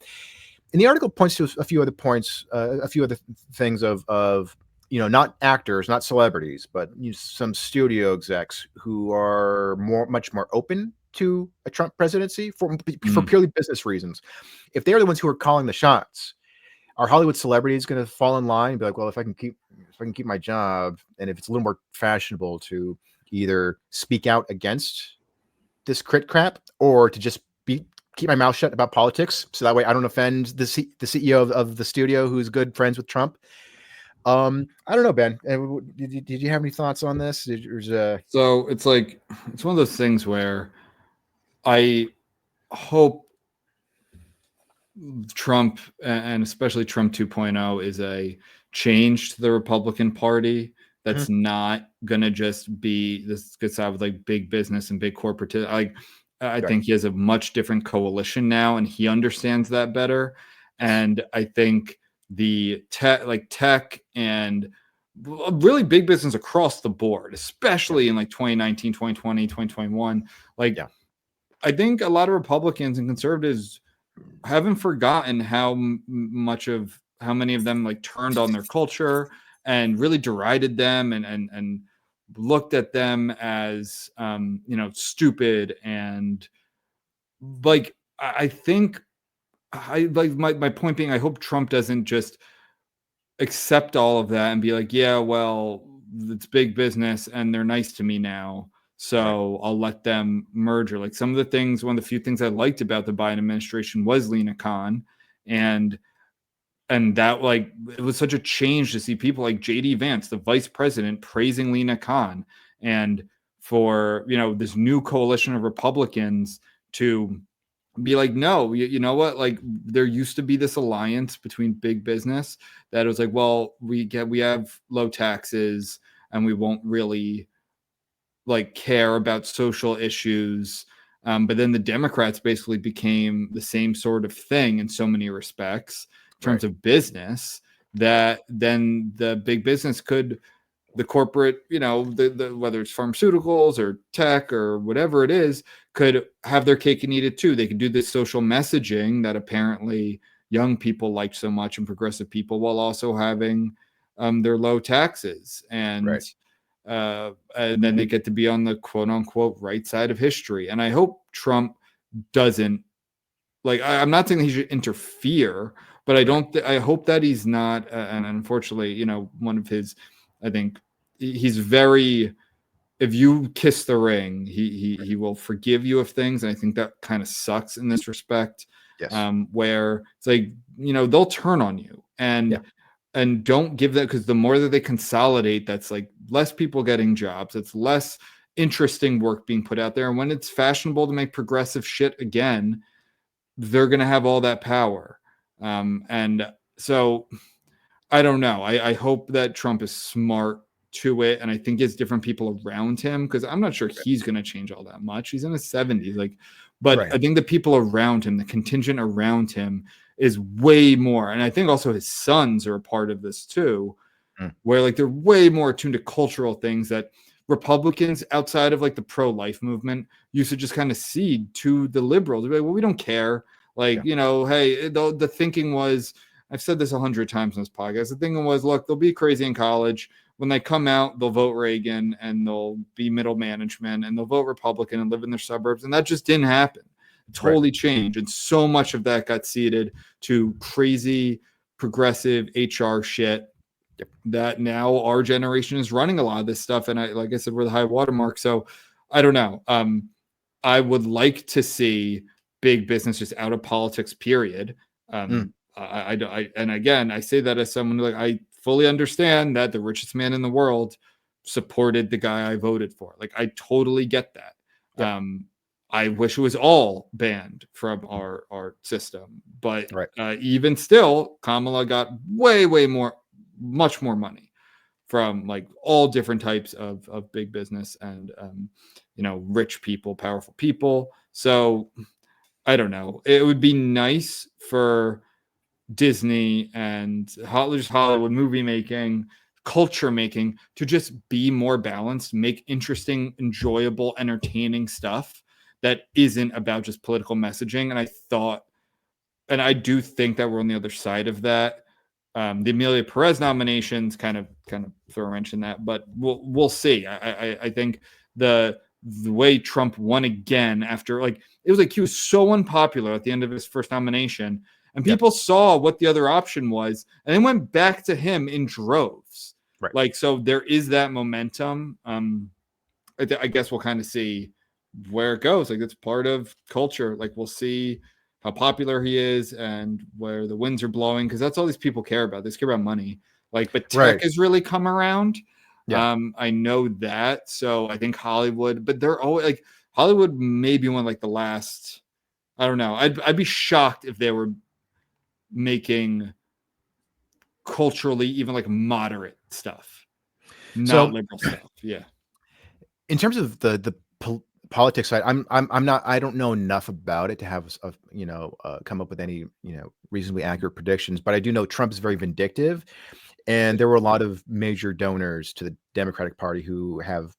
Speaker 3: And the article points to a few other points, a few other things of not actors, not celebrities, but some studio execs who are much more open to a Trump presidency for purely business reasons. If they are the ones who are calling the shots, are Hollywood celebrities going to fall in line and be like, well, if I can keep my job, and if it's a little more fashionable to either speak out against this crit crap or to just keep my mouth shut about politics, so that way I don't offend the CEO of the studio who's good friends with Trump. I don't know, Ben. Did you have any thoughts on this?
Speaker 4: So it's like, it's one of those things where I hope Trump, and especially Trump 2.0, is a change to the Republican Party that's not gonna just be this gets out with like big business and big corporate. I think he has a much different coalition now, and he understands that better. And I think the tech and really big business across the board, especially in like 2019, 2020, 2021, I think a lot of Republicans and conservatives haven't forgotten how many of them like turned on their culture and really derided them and looked at them as stupid. And like I think I like my point being, I hope Trump doesn't just accept all of that and be like, yeah, well, it's big business and they're nice to me now,
Speaker 3: Right.
Speaker 4: so I'll let them merge. Or like some of the things, one of the few things I liked about the Biden administration was Lena Khan, and that like it was such a change to see people like JD Vance, the vice president, praising Lena Khan, and for this new coalition of Republicans to be like, no, you know what? Like there used to be this alliance between big business that was like, well, we have low taxes and we won't really like care about social issues. But then the Democrats basically became the same sort of thing in so many respects in terms
Speaker 3: Right.
Speaker 4: of business, that then the big business could, the corporate, the whether it's pharmaceuticals or tech or whatever it is, could have their cake and eat it too. They could do this social messaging that apparently young people like so much and progressive people, while also having their low taxes,
Speaker 3: Right.
Speaker 4: and then they get to be on the quote unquote right side of history. And I hope Trump doesn't, like, I'm not saying that he should interfere, but I don't. I hope that he's not. And unfortunately, one of his, I think he's very. If you kiss the ring, he will forgive you of things, and I think that kind of sucks in this respect.
Speaker 3: Yes.
Speaker 4: Where it's like they'll turn on you,
Speaker 3: Yeah.
Speaker 4: and don't give that, because the more that they consolidate, that's like less people getting jobs. It's less interesting work being put out there, and when it's fashionable to make progressive shit again, they're going to have all that power. And so I don't know. I hope that Trump is smart to it. And I think it's different people around him, because I'm not sure he's going to change all that much. He's in his 70s. But
Speaker 3: Right.
Speaker 4: I think the people around him, the contingent around him, is way more. And I think also his sons are a part of this too, where like they're way more attuned to cultural things that Republicans outside of like the pro-life movement used to just kind of cede to the liberals. They're like, well, we don't care. Like, hey, the thinking was, I've said this 100 times in this podcast, the thinking was, look, they'll be crazy in college. When they come out, they'll vote Reagan and they'll be middle management and they'll vote Republican and live in their suburbs. And that just didn't happen. It totally changed. And so much of that got ceded to crazy progressive HR shit that now our generation is running a lot of this stuff. And like I said, we're the high watermark. So I don't know. I would like to see big business just out of politics, period. And again, I say that as someone who, like, I fully understand that the richest man in the world supported the guy I voted for. Like, I totally get that. I wish it was all banned from our system, but even still, Kamala got way more, much more money from like all different types of big business and rich people, powerful people. So I don't know. It would be nice for Disney and just Hollywood movie making, culture making, to just be more balanced, make interesting, enjoyable, entertaining stuff that isn't about just political messaging. And I do think that we're on the other side of that. The Emilia Pérez nominations kind of throw a wrench in that, but we'll see. I think the way Trump won again after, like, it was like he was so unpopular at the end of his first nomination, and people saw what the other option was, and they went back to him in droves.
Speaker 3: Right.
Speaker 4: Like, so there is that momentum. I guess we'll kind of see where it goes. Like, it's part of culture. Like, we'll see how popular he is and where the winds are blowing, because that's all these people care about. They care about money. Like, but tech has really come around. I know that. So I think Hollywood, but they're always like, Hollywood may be one of like the last, I don't know. I'd be shocked if they were making culturally even like moderate stuff, not liberal stuff. Yeah.
Speaker 3: In terms of the politics side, I'm not, I don't know enough about it to have come up with any reasonably accurate predictions, but I do know Trump is very vindictive, and there were a lot of major donors to the Democratic Party who have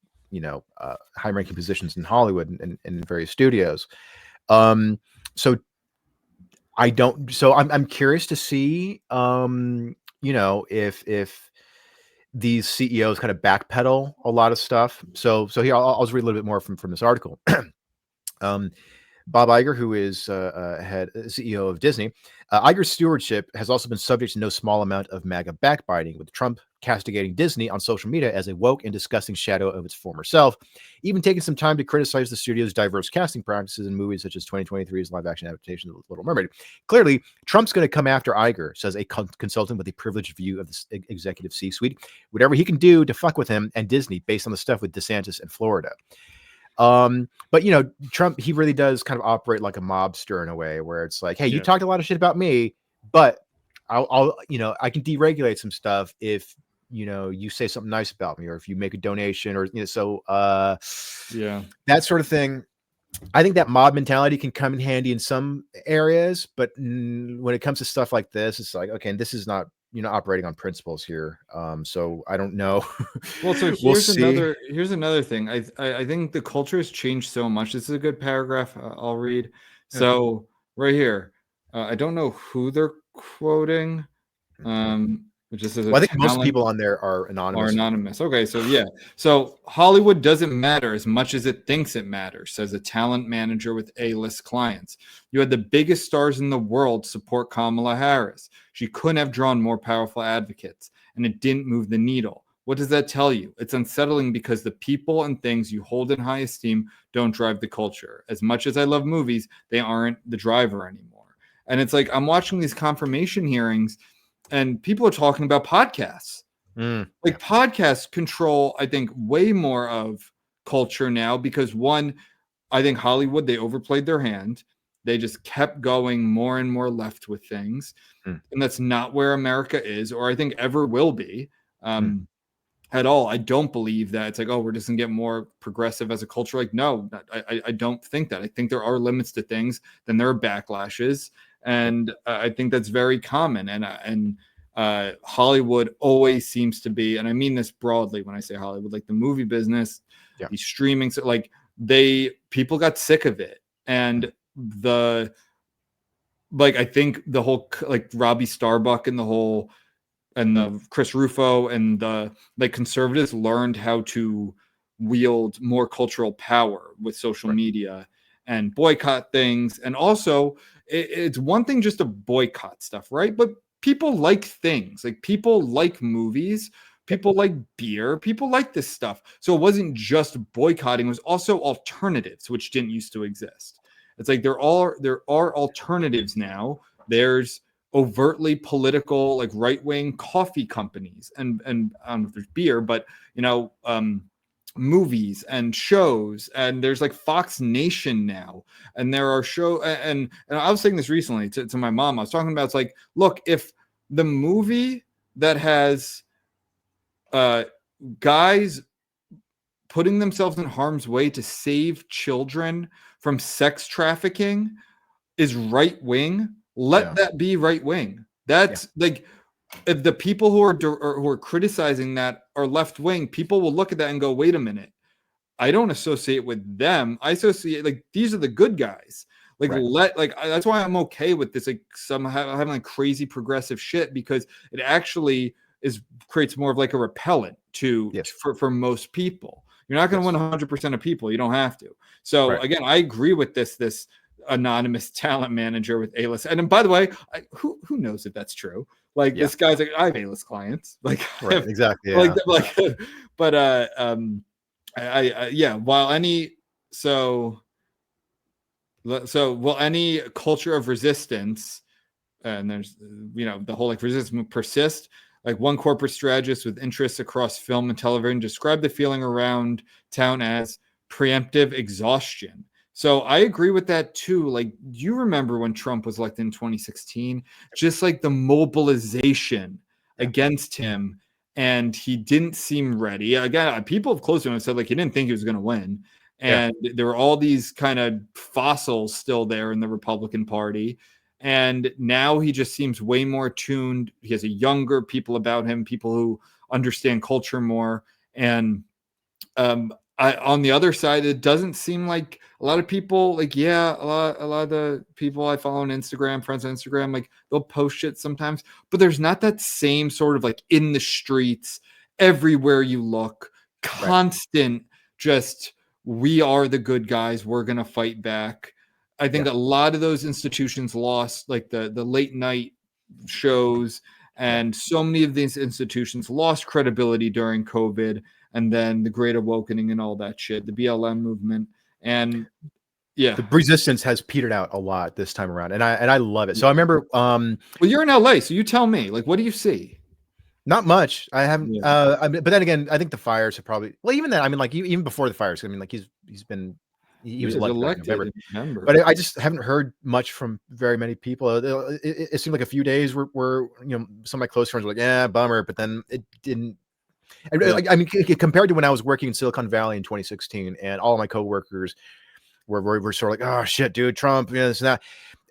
Speaker 3: high-ranking positions in Hollywood and in various studios. So I'm curious to see if these CEOs kind of backpedal a lot of stuff. So here I'll just read a little bit more from this article. Bob Iger, who is head CEO of Disney, Iger's stewardship has also been subject to no small amount of MAGA backbiting, with Trump castigating Disney on social media as a woke and disgusting shadow of its former self, even taking some time to criticize the studio's diverse casting practices in movies such as 2023's live-action adaptation of The Little Mermaid. Clearly, Trump's going to come after Iger, says a consultant with a privileged view of the executive C-suite. Whatever he can do to fuck with him and Disney based on the stuff with DeSantis in Florida. But you know, Trump, he really does kind of operate like a mobster in a way where it's like, hey, you talked a lot of shit about me, but I'll you know, I can deregulate some stuff if you know you say something nice about me or if you make a donation or you know, so that sort of thing. I think that mob mentality can come in handy in some areas, but when it comes to stuff like this, it's like, okay, and this is not, you know, operating on principles here. So I don't know.
Speaker 4: Well, so here's another thing. I think the culture has changed so much. This is a good paragraph. I'll read. So right here, I don't know who they're quoting. It just says
Speaker 3: I think most people on there are anonymous.
Speaker 4: Okay, so yeah. So Hollywood doesn't matter as much as it thinks it matters, says a talent manager with A-list clients. You had the biggest stars in the world support Kamala Harris. She couldn't have drawn more powerful advocates, and it didn't move the needle. What does that tell you? It's unsettling because the people and things you hold in high esteem don't drive the culture. As much as I love movies, they aren't the driver anymore. And it's like I'm watching these confirmation hearings, and people are talking about podcasts. Podcasts control, I think, way more of culture now because one, I think Hollywood, they overplayed their hand. They just kept going more and more left with things. And that's not where America is, or I think ever will be at all. I don't believe that it's like, oh, we're just going to get more progressive as a culture. Like, no, I don't think that. I think there are limits to things. Then there are backlashes. And I think that's very common. And Hollywood always seems to be, and I mean this broadly when I say Hollywood, like the movie business, the streaming, so like people got sick of it. And I think the whole, like Robbie Starbuck and the Chris Rufo and the conservatives learned how to wield more cultural power with social media and boycott things. And also it's one thing just to boycott stuff, right? But people like things, like people like movies, people like beer, people like this stuff. So it wasn't just boycotting, it was also alternatives, which didn't used to exist. It's like there are alternatives now. There's overtly political, like right-wing coffee companies, and I don't know if there's beer, but movies and shows, and there's like Fox Nation now, and there are and I was saying this recently to my mom. I was talking about, it's like, look, if the movie that has guys putting themselves in harm's way to save children from sex trafficking is right wing, let that be right wing. That's like, if the people who are criticizing that are left wing, people will look at that and go, wait a minute, I don't associate with them. I associate, like, these are the good guys. Like, that's why I'm okay with this, like, some having like crazy progressive shit, because it actually creates more of like a repellent for most people. You're not going to win 100% of people. You don't have to. So again, I agree with this anonymous talent manager with A-list. And then, by the way, who knows if that's true? Like, this guy's like, I have A-list clients. Like,
Speaker 3: exactly.
Speaker 4: Yeah. But while will any culture of resistance, and there's, the whole like resistance persist, like one corporate strategist with interests across film and television described the feeling around town as preemptive exhaustion. So I agree with that too. Like, do you remember when Trump was elected in 2016? Just like the mobilization against him, and he didn't seem ready. Again, people close to him said like he didn't think he was going to win, and there were all these kind of fossils still there in the Republican Party. And now he just seems way more tuned. He has a younger people about him, people who understand culture more. And on the other side, it doesn't seem like a lot of people, like, a lot of the people I follow on Instagram, friends on Instagram, like, they'll post shit sometimes, but there's not that same sort of like in the streets, everywhere you look, constant, just, we are the good guys, we're going to fight back. I think a lot of those institutions lost, like the late night shows, and so many of these institutions lost credibility during COVID, and then the Great Awakening and all that shit, the BLM movement, and
Speaker 3: the resistance has petered out a lot this time around, and I love it. So I remember,
Speaker 4: well, you're in LA, so you tell me, like, what do you see?
Speaker 3: Not much. I haven't. I mean, but then again, I think the fires have probably. Well, even then, I mean, like even before the fires, I mean, like he was elected in November. But I just haven't heard much from very many people. It seemed like a few days were some of my close friends were like, yeah, bummer, but then it didn't. I mean, compared to when I was working in Silicon Valley in 2016, and all of my coworkers were sort of like, oh shit, dude, Trump, this and that.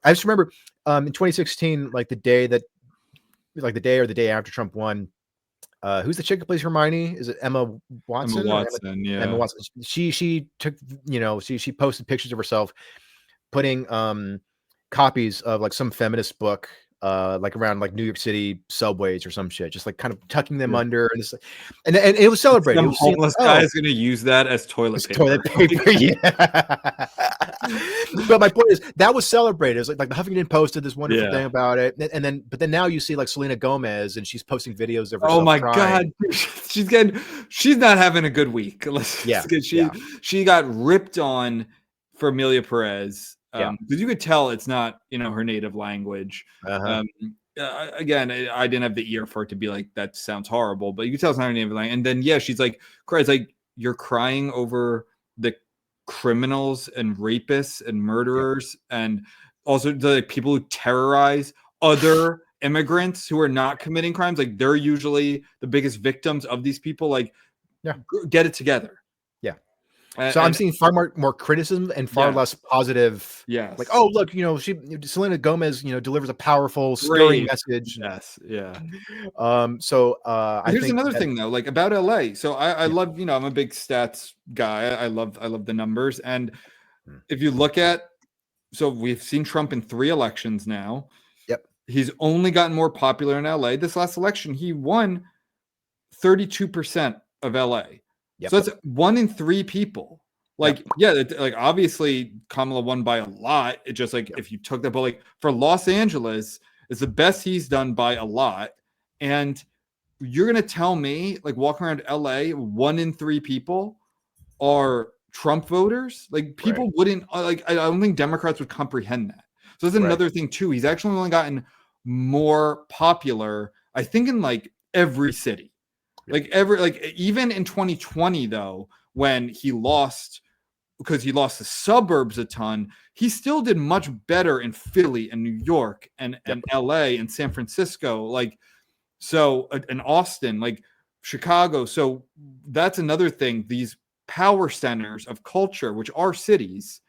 Speaker 3: I just remember in 2016, like the day or the day after Trump won. Who's the chick who plays Hermione? Is it Emma Watson?
Speaker 4: Emma Watson, yeah.
Speaker 3: Emma Watson. She took, she posted pictures of herself putting copies of like some feminist book like around like New York City subways or some shit, just like kind of tucking them under, and it was celebrated.
Speaker 4: Some homeless guy is going to use that as toilet paper.
Speaker 3: Toilet paper, yeah. But my point is that was celebrated. It was like the Huffington Post did this wonderful thing about it, but then now you see like Selena Gomez, and she's posting videos of herself.
Speaker 4: Oh my
Speaker 3: crying.
Speaker 4: God, she's not having a good week. She got ripped on for Emilia Pérez. Because you could tell it's not, her native language. Again, I didn't have the ear for it to be like, that sounds horrible, but you could tell it's not her native language. And then, she's like, cries like, you're crying over the criminals and rapists and murderers, and also the people who terrorize other immigrants who are not committing crimes. Like, they're usually the biggest victims of these people. Like, get it together.
Speaker 3: So I'm seeing far more criticism and far less positive.
Speaker 4: Yeah.
Speaker 3: Like, oh, look, Selena Gomez, delivers a powerful, stirring message.
Speaker 4: Yes. Yeah.
Speaker 3: So
Speaker 4: here's another thing though, like about LA. So I love, I'm a big stats guy. I love the numbers. And if you look at, so we've seen Trump in 3 elections now.
Speaker 3: Yep.
Speaker 4: He's only gotten more popular in LA. This last election, he won 32% of LA. Yep. So that's 1 in 3 people. Like, like obviously Kamala won by a lot. It just like if you took that, but like for Los Angeles, it's the best he's done by a lot. And you're gonna tell me, like walking around LA, 1 in 3 people are Trump voters? Like people wouldn't like. I don't think Democrats would comprehend that. So that's another thing too. He's actually only gotten more popular, I think, in like every city. Like even in 2020 though, when he lost because he lost the suburbs a ton, he still did much better in Philly and New York and LA and San Francisco, like so, and Austin, like Chicago. So that's another thing. These power centers of culture, which are cities,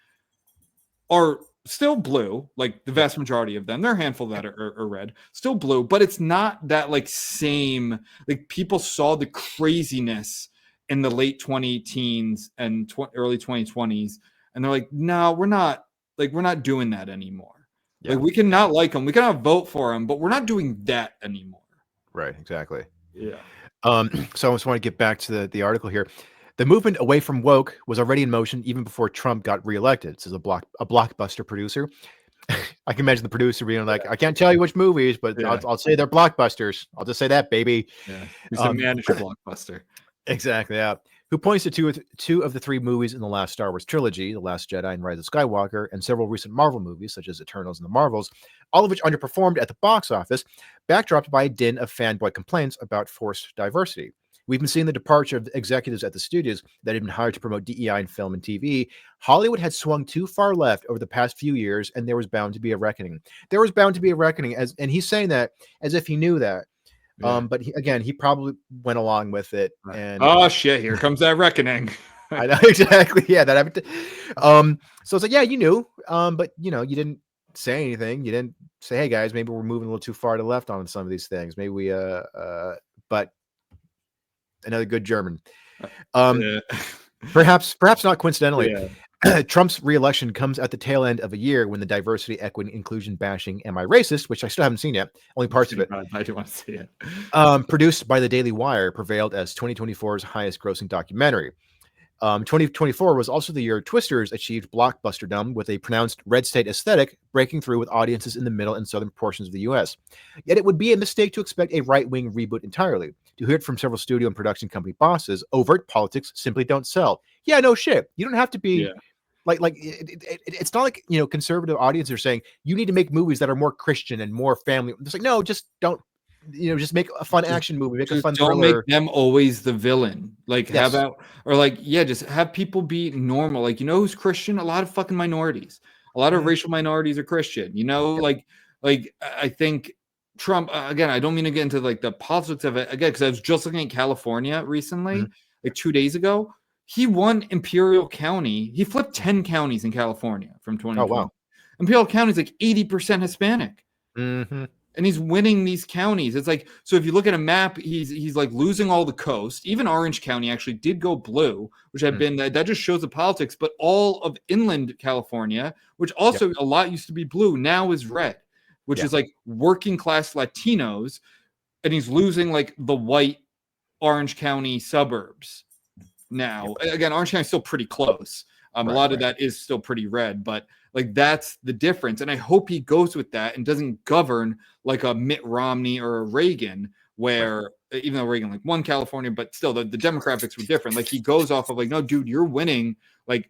Speaker 4: are still blue, like the vast majority of them. There are a handful that are red, still blue, but it's not that like same, like people saw the craziness in the late 2010s and early 2020s. And they're like, no, we're not doing that anymore. Like we can not like them. We cannot vote for them, but we're not doing that anymore. Right.
Speaker 3: Exactly.
Speaker 4: Yeah.
Speaker 3: So I just want to get back to the article here. The movement away from woke was already in motion even before Trump got reelected. This is a blockbuster producer. I can imagine the producer being like, I can't tell you which movies, but I'll say they're blockbusters. I'll just say that, baby.
Speaker 4: Yeah. He's a manager blockbuster.
Speaker 3: Exactly. Yeah. Who points to two of the 3 movies in the last Star Wars trilogy, The Last Jedi and Rise of Skywalker, and several recent Marvel movies, such as Eternals and The Marvels, all of which underperformed at the box office, backdropped by a din of fanboy complaints about forced diversity. We've been seeing the departure of executives at the studios that had been hired to promote DEI in film and TV. Hollywood had swung too far left over the past few years, and there was bound to be a reckoning. And he's saying that as if he knew that. Yeah. But he probably went along with it. And
Speaker 4: oh shit, here comes that reckoning.
Speaker 3: I know exactly. Yeah, that happened. So it's like, yeah, you knew, but you didn't say anything. You didn't say, hey guys, maybe we're moving a little too far to the left on some of these things. Maybe we but another good German. Perhaps not coincidentally. Trump's reelection comes at the tail end of a year when the diversity, equity, inclusion bashing Am I Racist, which I still haven't seen yet, only parts of it.
Speaker 4: I do want to see it.
Speaker 3: Produced by the Daily Wire, prevailed as 2024's highest grossing documentary. 2024 was also the year Twisters achieved blockbusterdom with a pronounced red state aesthetic, breaking through with audiences in the middle and southern portions of the US. Yet it would be a mistake to expect a right-wing reboot entirely. To hear it from several studio and production company bosses, overt politics simply don't sell. Yeah, no shit. You don't have to be it's not like, you know, conservative audiences are saying you need to make movies that are more Christian and more family. It's like, no, just don't, you know, just make a fun action movie, make a fun
Speaker 4: don't
Speaker 3: thriller.
Speaker 4: make them always the villain. Like,
Speaker 3: Yes.
Speaker 4: how about, or like, yeah, just have people be normal. Like, you know who's Christian? A lot of fucking minorities. A lot of racial minorities are Christian. You know, like I think Trump, again, I don't mean to get into like the politics of it again, because I was just looking at California recently, like 2 days ago. He won Imperial County. He flipped 10 counties in California from 2020.
Speaker 3: Oh, wow.
Speaker 4: Imperial County is like 80% Hispanic.
Speaker 3: Mm-hmm.
Speaker 4: And he's winning these counties. It's like, so if you look at a map, he's like losing all the coast. Even Orange County actually did go blue, which had been, that just shows the politics. But all of inland California, which also a lot used to be blue, now is red, which is like working class Latinos. And he's losing like the white Orange County suburbs now. Again, Orange County is still pretty close. A lot of that is still pretty red, but like that's the difference. And I hope he goes with that and doesn't govern like a Mitt Romney or a Reagan, where even though Reagan like won California, but still the demographics were different. Like he goes off of like, no, dude, you're winning like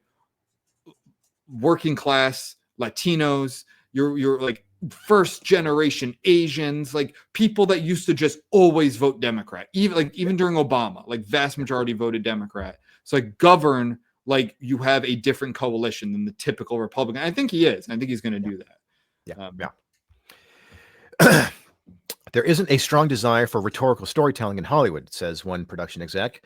Speaker 4: working class Latinos. You're like first generation Asians, like people that used to just always vote Democrat, even during Obama, like vast majority voted Democrat. So like govern like you have a different coalition than the typical Republican. I think he is. I think he's going to do that.
Speaker 3: There isn't a strong desire for rhetorical storytelling in Hollywood, says one production exec.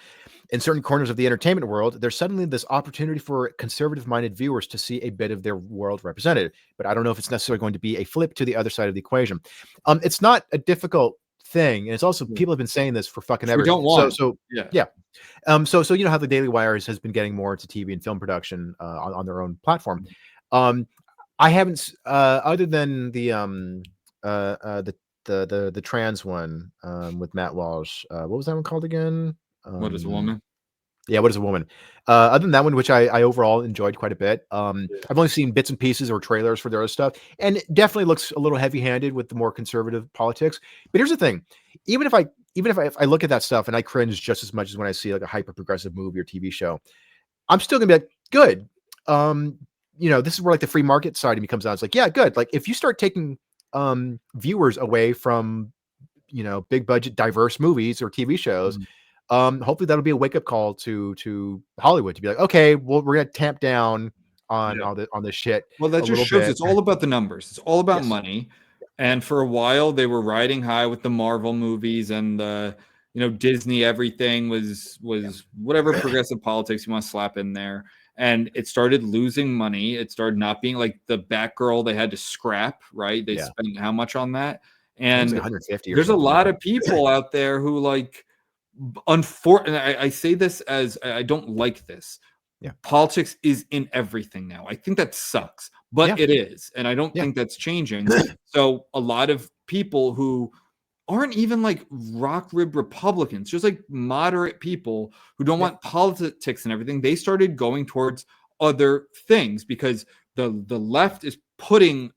Speaker 3: In certain corners of the entertainment world, there's suddenly this opportunity for conservative-minded viewers to see a bit of their world represented. But I don't know if it's necessarily going to be a flip to the other side of the equation. It's not a difficult thing, and it's also people have been saying this for fucking ever.
Speaker 4: We don't want.
Speaker 3: So you know how the Daily Wire has been getting more into TV and film production on their own platform. I haven't, other than the trans one with Matt Walsh. What was that one called again?
Speaker 4: What is a woman?
Speaker 3: Yeah, What is a Woman? Other than that one, which I overall enjoyed quite a bit. I've only seen bits and pieces or trailers for their other stuff, and it definitely looks a little heavy-handed with the more conservative politics. But here's the thing: even if I look at that stuff and I cringe just as much as when I see like a hyper-progressive movie or TV show, I'm still gonna be like, good. You know, this is where like the free market side of me comes out. It's like, yeah, good. Like if you start taking viewers away from, you know, big budget diverse movies or TV shows, hopefully that'll be a wake-up call to Hollywood to be like, okay, well, we're gonna tamp down on on this shit.
Speaker 4: Well, that just shows it's all about the numbers. It's all about money. And for a while they were riding high with the Marvel movies and the, you know, Disney everything was whatever progressive politics you want to slap in there. And it started losing money. It started not being like the Batgirl they had to scrap, right? They spent how much on that? And
Speaker 3: like 150
Speaker 4: there's a lot of people out there who like, unfortunately, I say this as I don't like this. Politics is in everything now. I think that sucks, but it is. And I don't think that's changing. So a lot of people who aren't even like rock rib Republicans, just like moderate people who don't want politics and everything, they started going towards other things because the left is pushing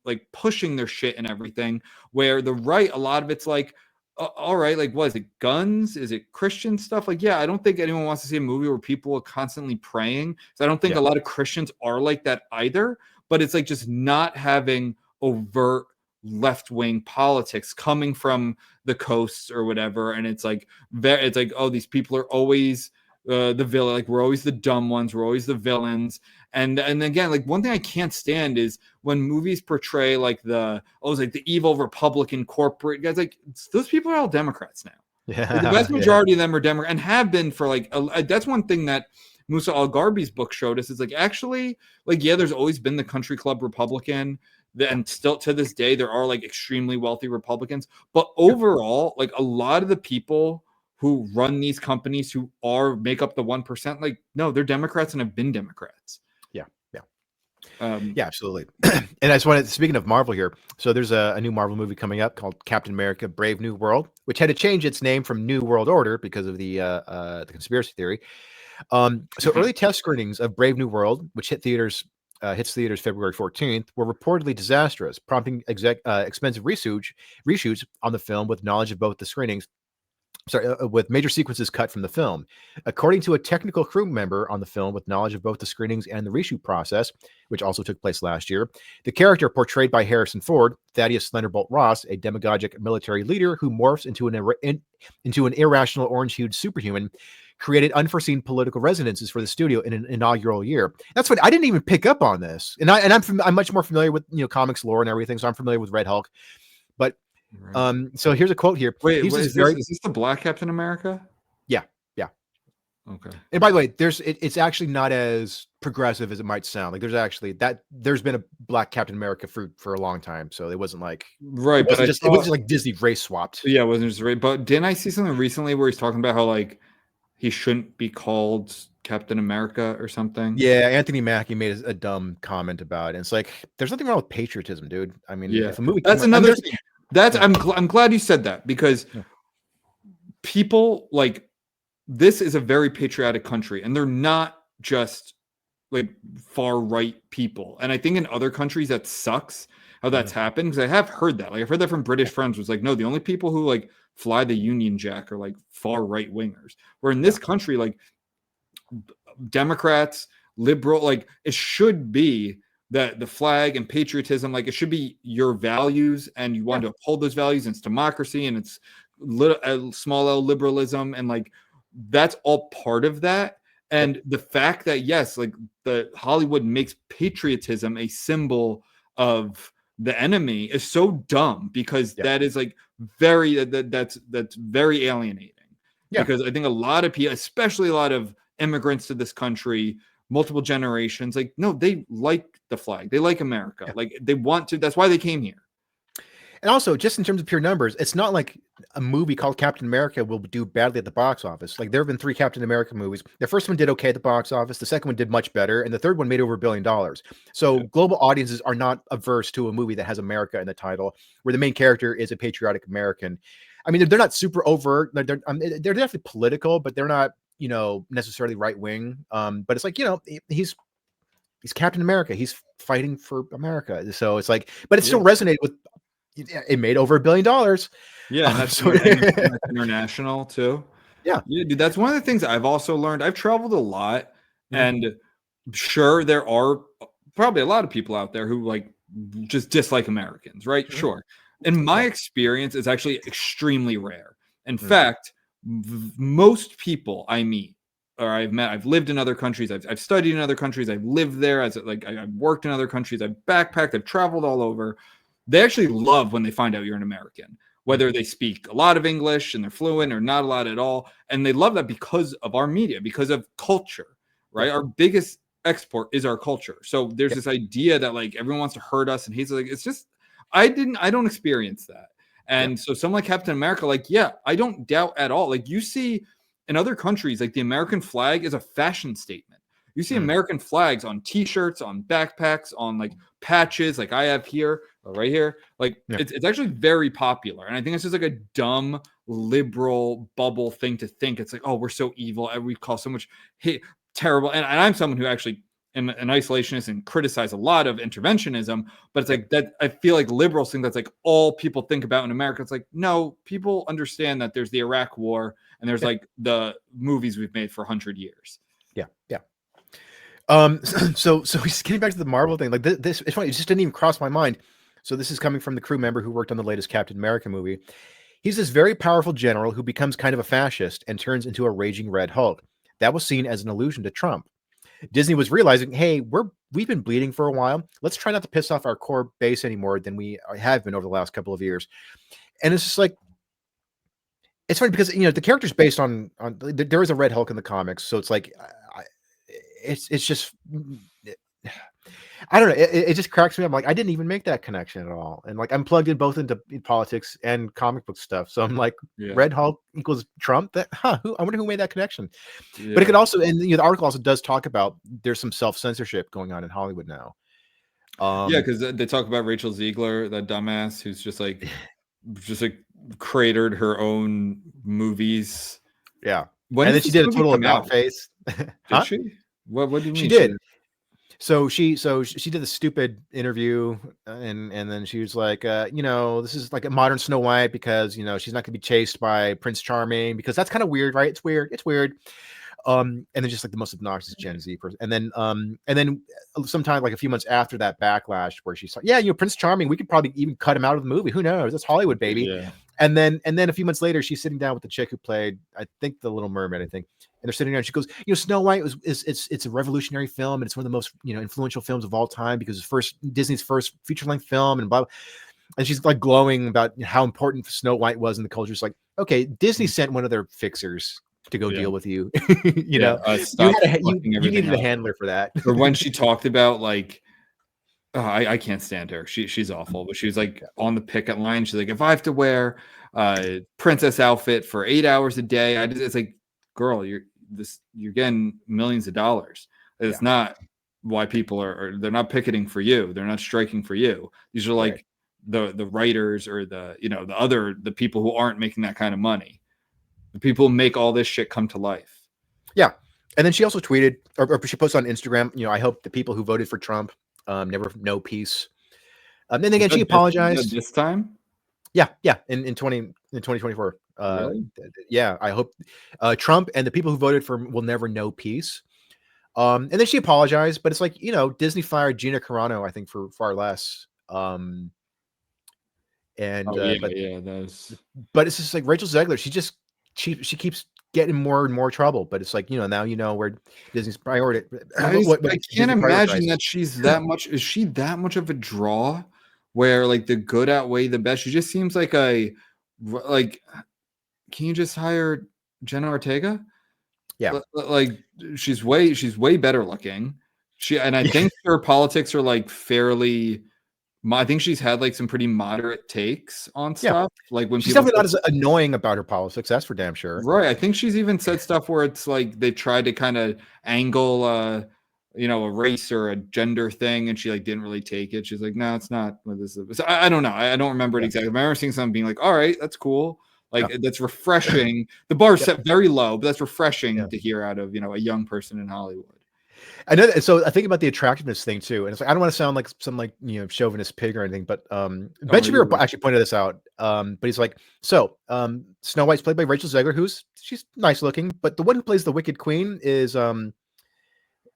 Speaker 4: their shit and everything, where the right, a lot of it's like, all right, like, what is it, guns? Is it Christian stuff? Like, yeah, I don't think anyone wants to see a movie where people are constantly praying. So I don't think a lot of Christians are like that either, but it's like just not having overt left-wing politics coming from the coasts or whatever. And it's like, oh, these people are always the villain. Like, we're always the dumb ones. We're always the villains. And again, like, one thing I can't stand is when movies portray like it's like the evil Republican corporate guys. Like, those people are all Democrats now.
Speaker 3: Yeah,
Speaker 4: like, the vast majority of them are Democrat and have been for like that's one thing that Musa Al-Gharbi's book showed us is like, actually, like, yeah, there's always been the country club Republican, and still to this day there are like extremely wealthy Republicans, but overall, like, a lot of the people who run these companies who make up the 1%, like, no, they're Democrats and have been Democrats.
Speaker 3: Yeah, absolutely. And I just wanted, speaking of Marvel here, so there's a new Marvel movie coming up called Captain America: Brave New World, which had to change its name from New World Order because of the conspiracy theory. So early test screenings of Brave New World, which hits theaters February 14th, were reportedly disastrous, prompting expensive reshoots on the film with knowledge of both the screenings. With major sequences cut from the film. According to a technical crew member on the film with knowledge of both the screenings and the reshoot process, which also took place last year, the character portrayed by Harrison Ford, Thaddeus Thunderbolt Ross, a demagogic military leader who morphs into an irrational orange-hued superhuman, created unforeseen political resonances for the studio in an inaugural year. That's what I didn't even pick up on this, and I'm much more familiar with comics lore and everything, so I'm familiar with Red Hulk, but. Right. So here's a quote here.
Speaker 4: Wait, is this the Black Captain America?
Speaker 3: Yeah.
Speaker 4: Okay.
Speaker 3: And by the way, it's actually not as progressive as it might sound. Like there's been a Black Captain America for a long time, so it wasn't like
Speaker 4: right,
Speaker 3: it wasn't like Disney race swapped.
Speaker 4: Yeah, it wasn't just right. But didn't I see something recently where he's talking about how like he shouldn't be called Captain America or something?
Speaker 3: Yeah, Anthony Mackie made a dumb comment about it. And it's like there's nothing wrong with patriotism, dude. I mean, if a movie
Speaker 4: that's another thing. I'm glad you said that because people like this is a very patriotic country and they're not just like far right people. And I think in other countries that sucks how that's happened because I have heard that. Like I've heard that from British friends was like, no, the only people who like fly the Union Jack are like far right wingers. Where in this country, like Democrats, liberal, like it should be that the flag and patriotism, like it should be your values and you want to uphold those values and it's democracy and it's small L liberalism and like that's all part of that. And the fact that yes, like the Hollywood makes patriotism a symbol of the enemy is so dumb because that is like that's very alienating. Because I think a lot of people, especially a lot of immigrants to this country, multiple generations, like no, they like the flag, they like America, like they want to. That's why they came here.
Speaker 3: And also, just in terms of pure numbers, it's not like a movie called Captain America will do badly at the box office. Like there have been 3 Captain America movies. The first one did okay at the box office. The second one did much better, and the third one made over $1 billion. So global audiences are not averse to a movie that has America in the title, where the main character is a patriotic American. I mean, they're not super overt. They're definitely political, but they're not necessarily right wing. But it's like he's Captain America. He's fighting for America. So it's like, but it still resonated with. It made over $1 billion.
Speaker 4: Yeah, that's international too.
Speaker 3: Yeah,
Speaker 4: dude, that's one of the things I've also learned. I've traveled a lot, and sure, there are probably a lot of people out there who like just dislike Americans, right? Sure. In my experience, it's actually extremely rare. In fact, most people I meet or I've met, I've lived in other countries, I've studied in other countries, I've lived there, I've worked in other countries, I've backpacked, I've traveled all over. They actually love when they find out you're an American, whether they speak a lot of English and they're fluent or not a lot at all. And they love that because of our media, because of culture, right? Our biggest export is our culture. So there's this idea that like everyone wants to hurt us and hates like, it's just, I don't experience that. And so someone like Captain America, like, I don't doubt at all. Like you see in other countries, like the American flag is a fashion statement. You see American flags on T-shirts, on backpacks, on like patches, like I have here, or right here. Like it's actually very popular, and I think it's just like a dumb liberal bubble thing to think. It's like, oh, we're so evil, and we call so much hate terrible. And I'm someone who actually am an isolationist and criticize a lot of interventionism, but it's like that. I feel like liberals think that's like all people think about in America. It's like no, people understand that there's the Iraq War and there's like the movies we've made for 100 years.
Speaker 3: So he's getting back to the Marvel thing. Like this, it's funny. It just didn't even cross my mind. So this is coming from the crew member who worked on the latest Captain America movie. He's this very powerful general who becomes kind of a fascist and turns into a raging Red Hulk. That was seen as an allusion to Trump. Disney was realizing, hey, we've been bleeding for a while. Let's try not to piss off our core base any more than we have been over the last couple of years. And it's just like, it's funny because the character's based on there is a Red Hulk in the comics, so it's like. It's just I don't know. It just cracks me up. I'm like, I didn't even make that connection at all. And like, I'm plugged in both into politics and comic book stuff. So I'm like, Red Hulk equals Trump. I wonder who made that connection. Yeah. But it could also, and the article also does talk about there's some self-censorship going on in Hollywood now.
Speaker 4: Because they talk about Rachel Ziegler, that dumbass who's just like cratered her own movies.
Speaker 3: Yeah. And then she did a total about face.
Speaker 4: Did
Speaker 3: Huh?
Speaker 4: she? What do you
Speaker 3: She
Speaker 4: mean
Speaker 3: did. So she did the stupid interview, and then she was like, this is like a modern Snow White because she's not gonna be chased by Prince Charming because that's kind of weird, right? It's weird. And then just like the most obnoxious Gen Z person, and then sometime like a few months after that backlash, where she's like, yeah, Prince Charming, we could probably even cut him out of the movie. Who knows? That's Hollywood, baby.
Speaker 4: Yeah.
Speaker 3: And then a few months later, she's sitting down with the chick who played, I think, the Little Mermaid, I think, and they're sitting down. And she goes, Snow White it's a revolutionary film, and it's one of the most influential films of all time because it's Disney's first feature length film, and blah. And she's like glowing about how important Snow White was in the culture. It's like, okay, Disney sent one of their fixers to go deal with you.
Speaker 4: Stop
Speaker 3: You
Speaker 4: fucking everything
Speaker 3: needed a
Speaker 4: up.
Speaker 3: handler for that.
Speaker 4: Or when she talked about like, I can't stand her. She's awful. But she was like on the picket line. She's like, if I have to wear a princess outfit for 8 hours a day, it's like, girl, you're getting millions of dollars. It's not why people are they're not picketing for you. They're not striking for you. These are like the writers or the people who aren't making that kind of money. The people who make all this shit come to life.
Speaker 3: Yeah. And then she also tweeted, or she posted on Instagram, I hope the people who voted for Trump never know peace. And then again, she apologized.
Speaker 4: This time?
Speaker 3: Yeah. In 2024.
Speaker 4: Really?
Speaker 3: Yeah. I hope Trump and the people who voted for him will never know peace. And then she apologized, but it's like, Disney fired Gina Carano, I think, for far less. But it's just like Rachel Zegler. She keeps getting more and more trouble, but it's like, now where Disney's priority.
Speaker 4: I can't imagine that she's that much. Is she that much of a draw where like the good outweigh the best? She just seems like can you just hire Jenna Ortega?
Speaker 3: Yeah.
Speaker 4: Like she's way better looking. I think her politics are like fairly. I think she's had like some pretty moderate takes on stuff. Like when
Speaker 3: she's definitely not as annoying about her politics. That's for damn sure.
Speaker 4: Right. I think she's even said stuff where it's like they tried to kind of angle, a race or a gender thing, and she like didn't really take it. She's like, no, it's not what this is. So I don't know. I don't remember it exactly. I remember seeing something being like, all right, that's cool. Like that's refreshing. The bar is set very low, but that's refreshing to hear out of a young person in Hollywood.
Speaker 3: I know. So I think about the attractiveness thing too, and it's like I don't want to sound like some chauvinist pig or anything, but Ben Shapiro actually pointed this out. But he's like, Snow White's played by Rachel Zegler, she's nice looking, but the one who plays the Wicked Queen is who's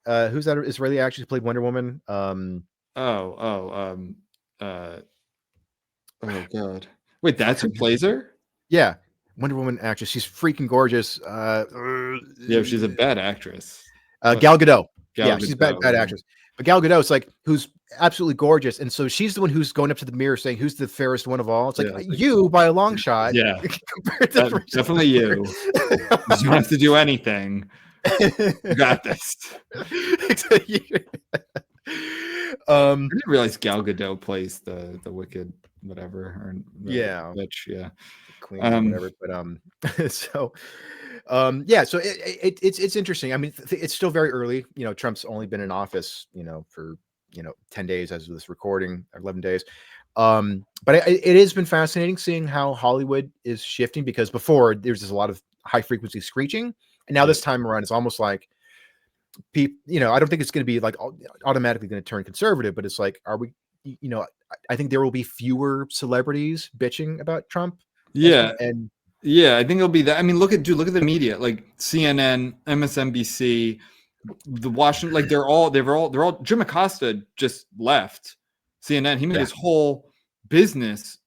Speaker 3: that Israeli actress who played Wonder Woman?
Speaker 4: Oh God! Wait, that's who plays her?
Speaker 3: Yeah, Wonder Woman actress. She's freaking gorgeous.
Speaker 4: Yeah, she's a bad actress.
Speaker 3: Gal Gadot. She's a bad actress. But Gal Gadot is like, who's absolutely gorgeous, and so she's the one who's going up to the mirror saying, "Who's the fairest one of all?" It's like you by a long shot.
Speaker 4: Yeah, definitely you. You don't have to do anything. You got this.
Speaker 3: I
Speaker 4: didn't realize Gal Gadot plays the wicked whatever. Or witch,
Speaker 3: queen or whatever. But so it's interesting. I mean, it's still very early. Trump's only been in office, for 10 days as of this recording, or 11 days. But it has been fascinating seeing how Hollywood is shifting, because before there's just a lot of high frequency screeching, and now this time around it's almost like people, I don't think it's going to be like automatically going to turn conservative, but it's like, are we, I think there will be fewer celebrities bitching about Trump.
Speaker 4: I think it'll be that. I mean, look at the media, like CNN, MSNBC, the Washington, like they're all Jim Acosta just left CNN. He made his whole business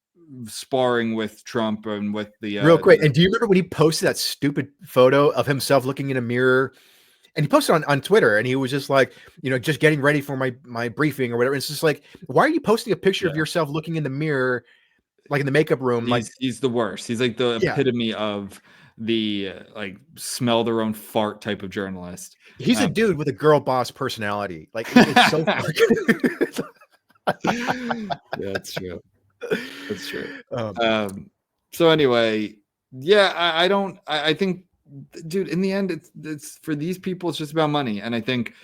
Speaker 4: sparring with Trump and with the
Speaker 3: real quick. And do you remember when he posted that stupid photo of himself looking in a mirror? And he posted on Twitter, and he was just like, just getting ready for my briefing or whatever. It's just like, why are you posting a picture of yourself looking in the mirror, like in the makeup room?
Speaker 4: He's the worst. He's like the epitome of the like smell their own fart type of journalist.
Speaker 3: He's a dude with a girl boss personality. Like, it's so
Speaker 4: that's true. That's true. So anyway, I think, dude, in the end, it's for these people, it's just about money. And I think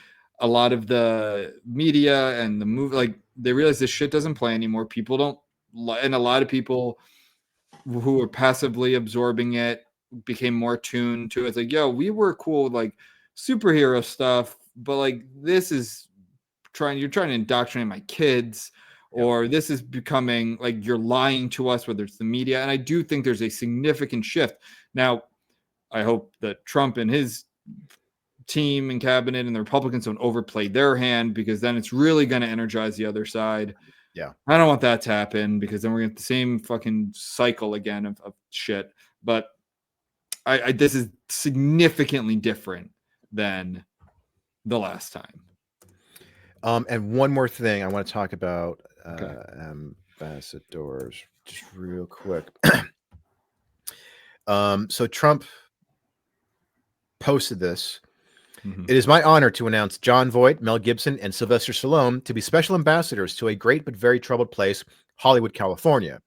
Speaker 4: a lot of the media and the movie, like, they realize this shit doesn't play anymore. People don't, and a lot of people who are passively absorbing it became more tuned to it. It's like, yo, we were cool with like superhero stuff, but like this is you're trying to indoctrinate my kids, or this is becoming like you're lying to us, whether it's the media. And I do think there's a significant shift. Now, I hope that Trump and his team and cabinet and the Republicans don't overplay their hand, because then it's really going to energize the other side.
Speaker 3: Yeah.
Speaker 4: I don't want that to happen, because then we're going to get the same fucking cycle again of shit. But this is significantly different than the last time.
Speaker 3: And one more thing I want to talk about,
Speaker 4: Okay.
Speaker 3: ambassadors, just real quick. So Trump posted this.
Speaker 4: Mhm.
Speaker 3: It is my honor to announce John Voight, Mel Gibson, and Sylvester Stallone to be special ambassadors to a great but very troubled place, Hollywood, California.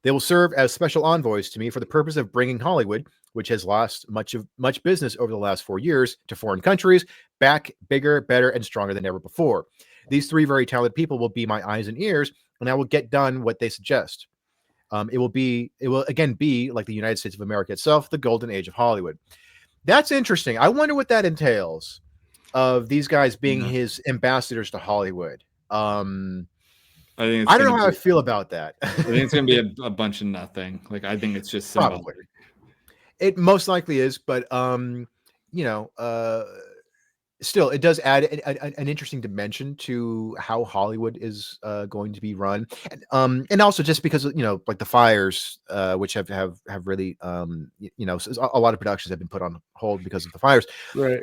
Speaker 3: They will serve as special envoys to me for the purpose of bringing Hollywood, which has lost much business over the last 4 years, to foreign countries, back bigger, better, and stronger than ever before. These three very talented people will be my eyes and ears, and I will get done what they suggest. It will again be like the United States of America itself, the golden age of Hollywood. That's interesting. I wonder what that entails, of these guys being his ambassadors to Hollywood. I don't know how I feel about that.
Speaker 4: I think it's going to be a bunch of nothing. Like, I think it's just symbolic.
Speaker 3: Probably. It most likely is, but still, it does add an interesting dimension to how Hollywood is going to be run, and also just because like the fires, which have really a lot of productions have been put on hold because of the fires.
Speaker 4: Right.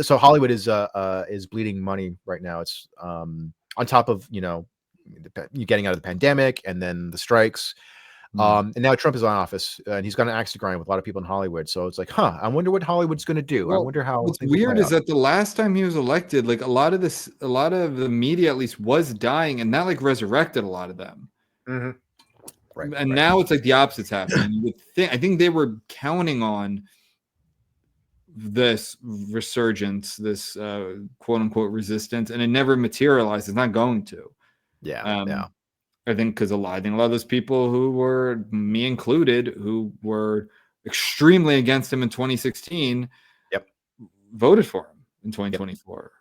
Speaker 3: So Hollywood is bleeding money right now. It's on top of you getting out of the pandemic and then the strikes. And now Trump is in office, and he's got an axe to grind with a lot of people in Hollywood. So it's like, I wonder what Hollywood's going to do.
Speaker 4: Well,
Speaker 3: I wonder how.
Speaker 4: What's weird is that the last time he was elected, like a lot of the media at least was dying, and that like resurrected a lot of them.
Speaker 3: Mm-hmm. Right.
Speaker 4: And now it's like the opposite's happening. I think they were counting on this resurgence, this quote unquote resistance, and it never materialized. It's not going to.
Speaker 3: Yeah.
Speaker 4: I think because a lot of those people who were, me included, who were extremely against him in 2016, voted for him in 2024.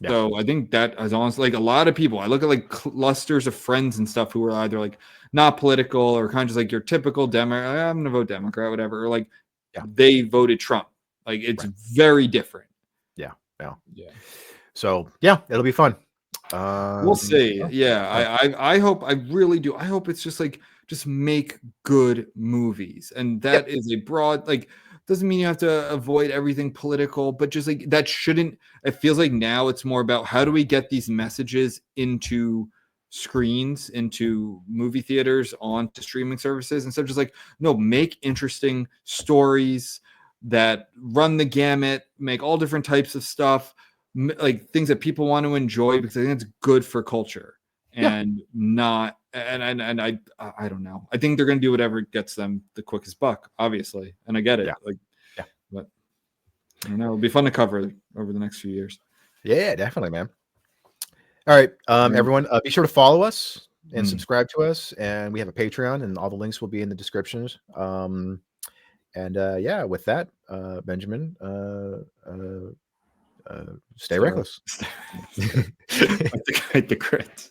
Speaker 3: Yep.
Speaker 4: So I think that is honestly like a lot of people. I look at like clusters of friends and stuff who were either like not political or kind of just like your typical Democrat. I'm going to vote Democrat, whatever. Or like they voted Trump. Like it's very different. Yeah.
Speaker 3: So it'll be fun.
Speaker 4: We'll see. I hope. I really do. I hope it's just make good movies, and that is a broad doesn't mean you have to avoid everything political, but just like that shouldn't. It feels like now it's more about how do we get these messages into screens, into movie theaters, onto streaming services, instead of just make interesting stories that run the gamut, make all different types of stuff. Like things that people want to enjoy, because I think it's good for culture and not and I don't know. I think they're going to do whatever gets them the quickest buck, obviously, and I get it. But I don't know. It'll be fun to cover over the next few years.
Speaker 3: Yeah, definitely, man. All right, everyone, be sure to follow us and subscribe to us, and we have a Patreon, and all the links will be in the descriptions. With that, Benjamin, stay reckless.
Speaker 4: I think I had the crit.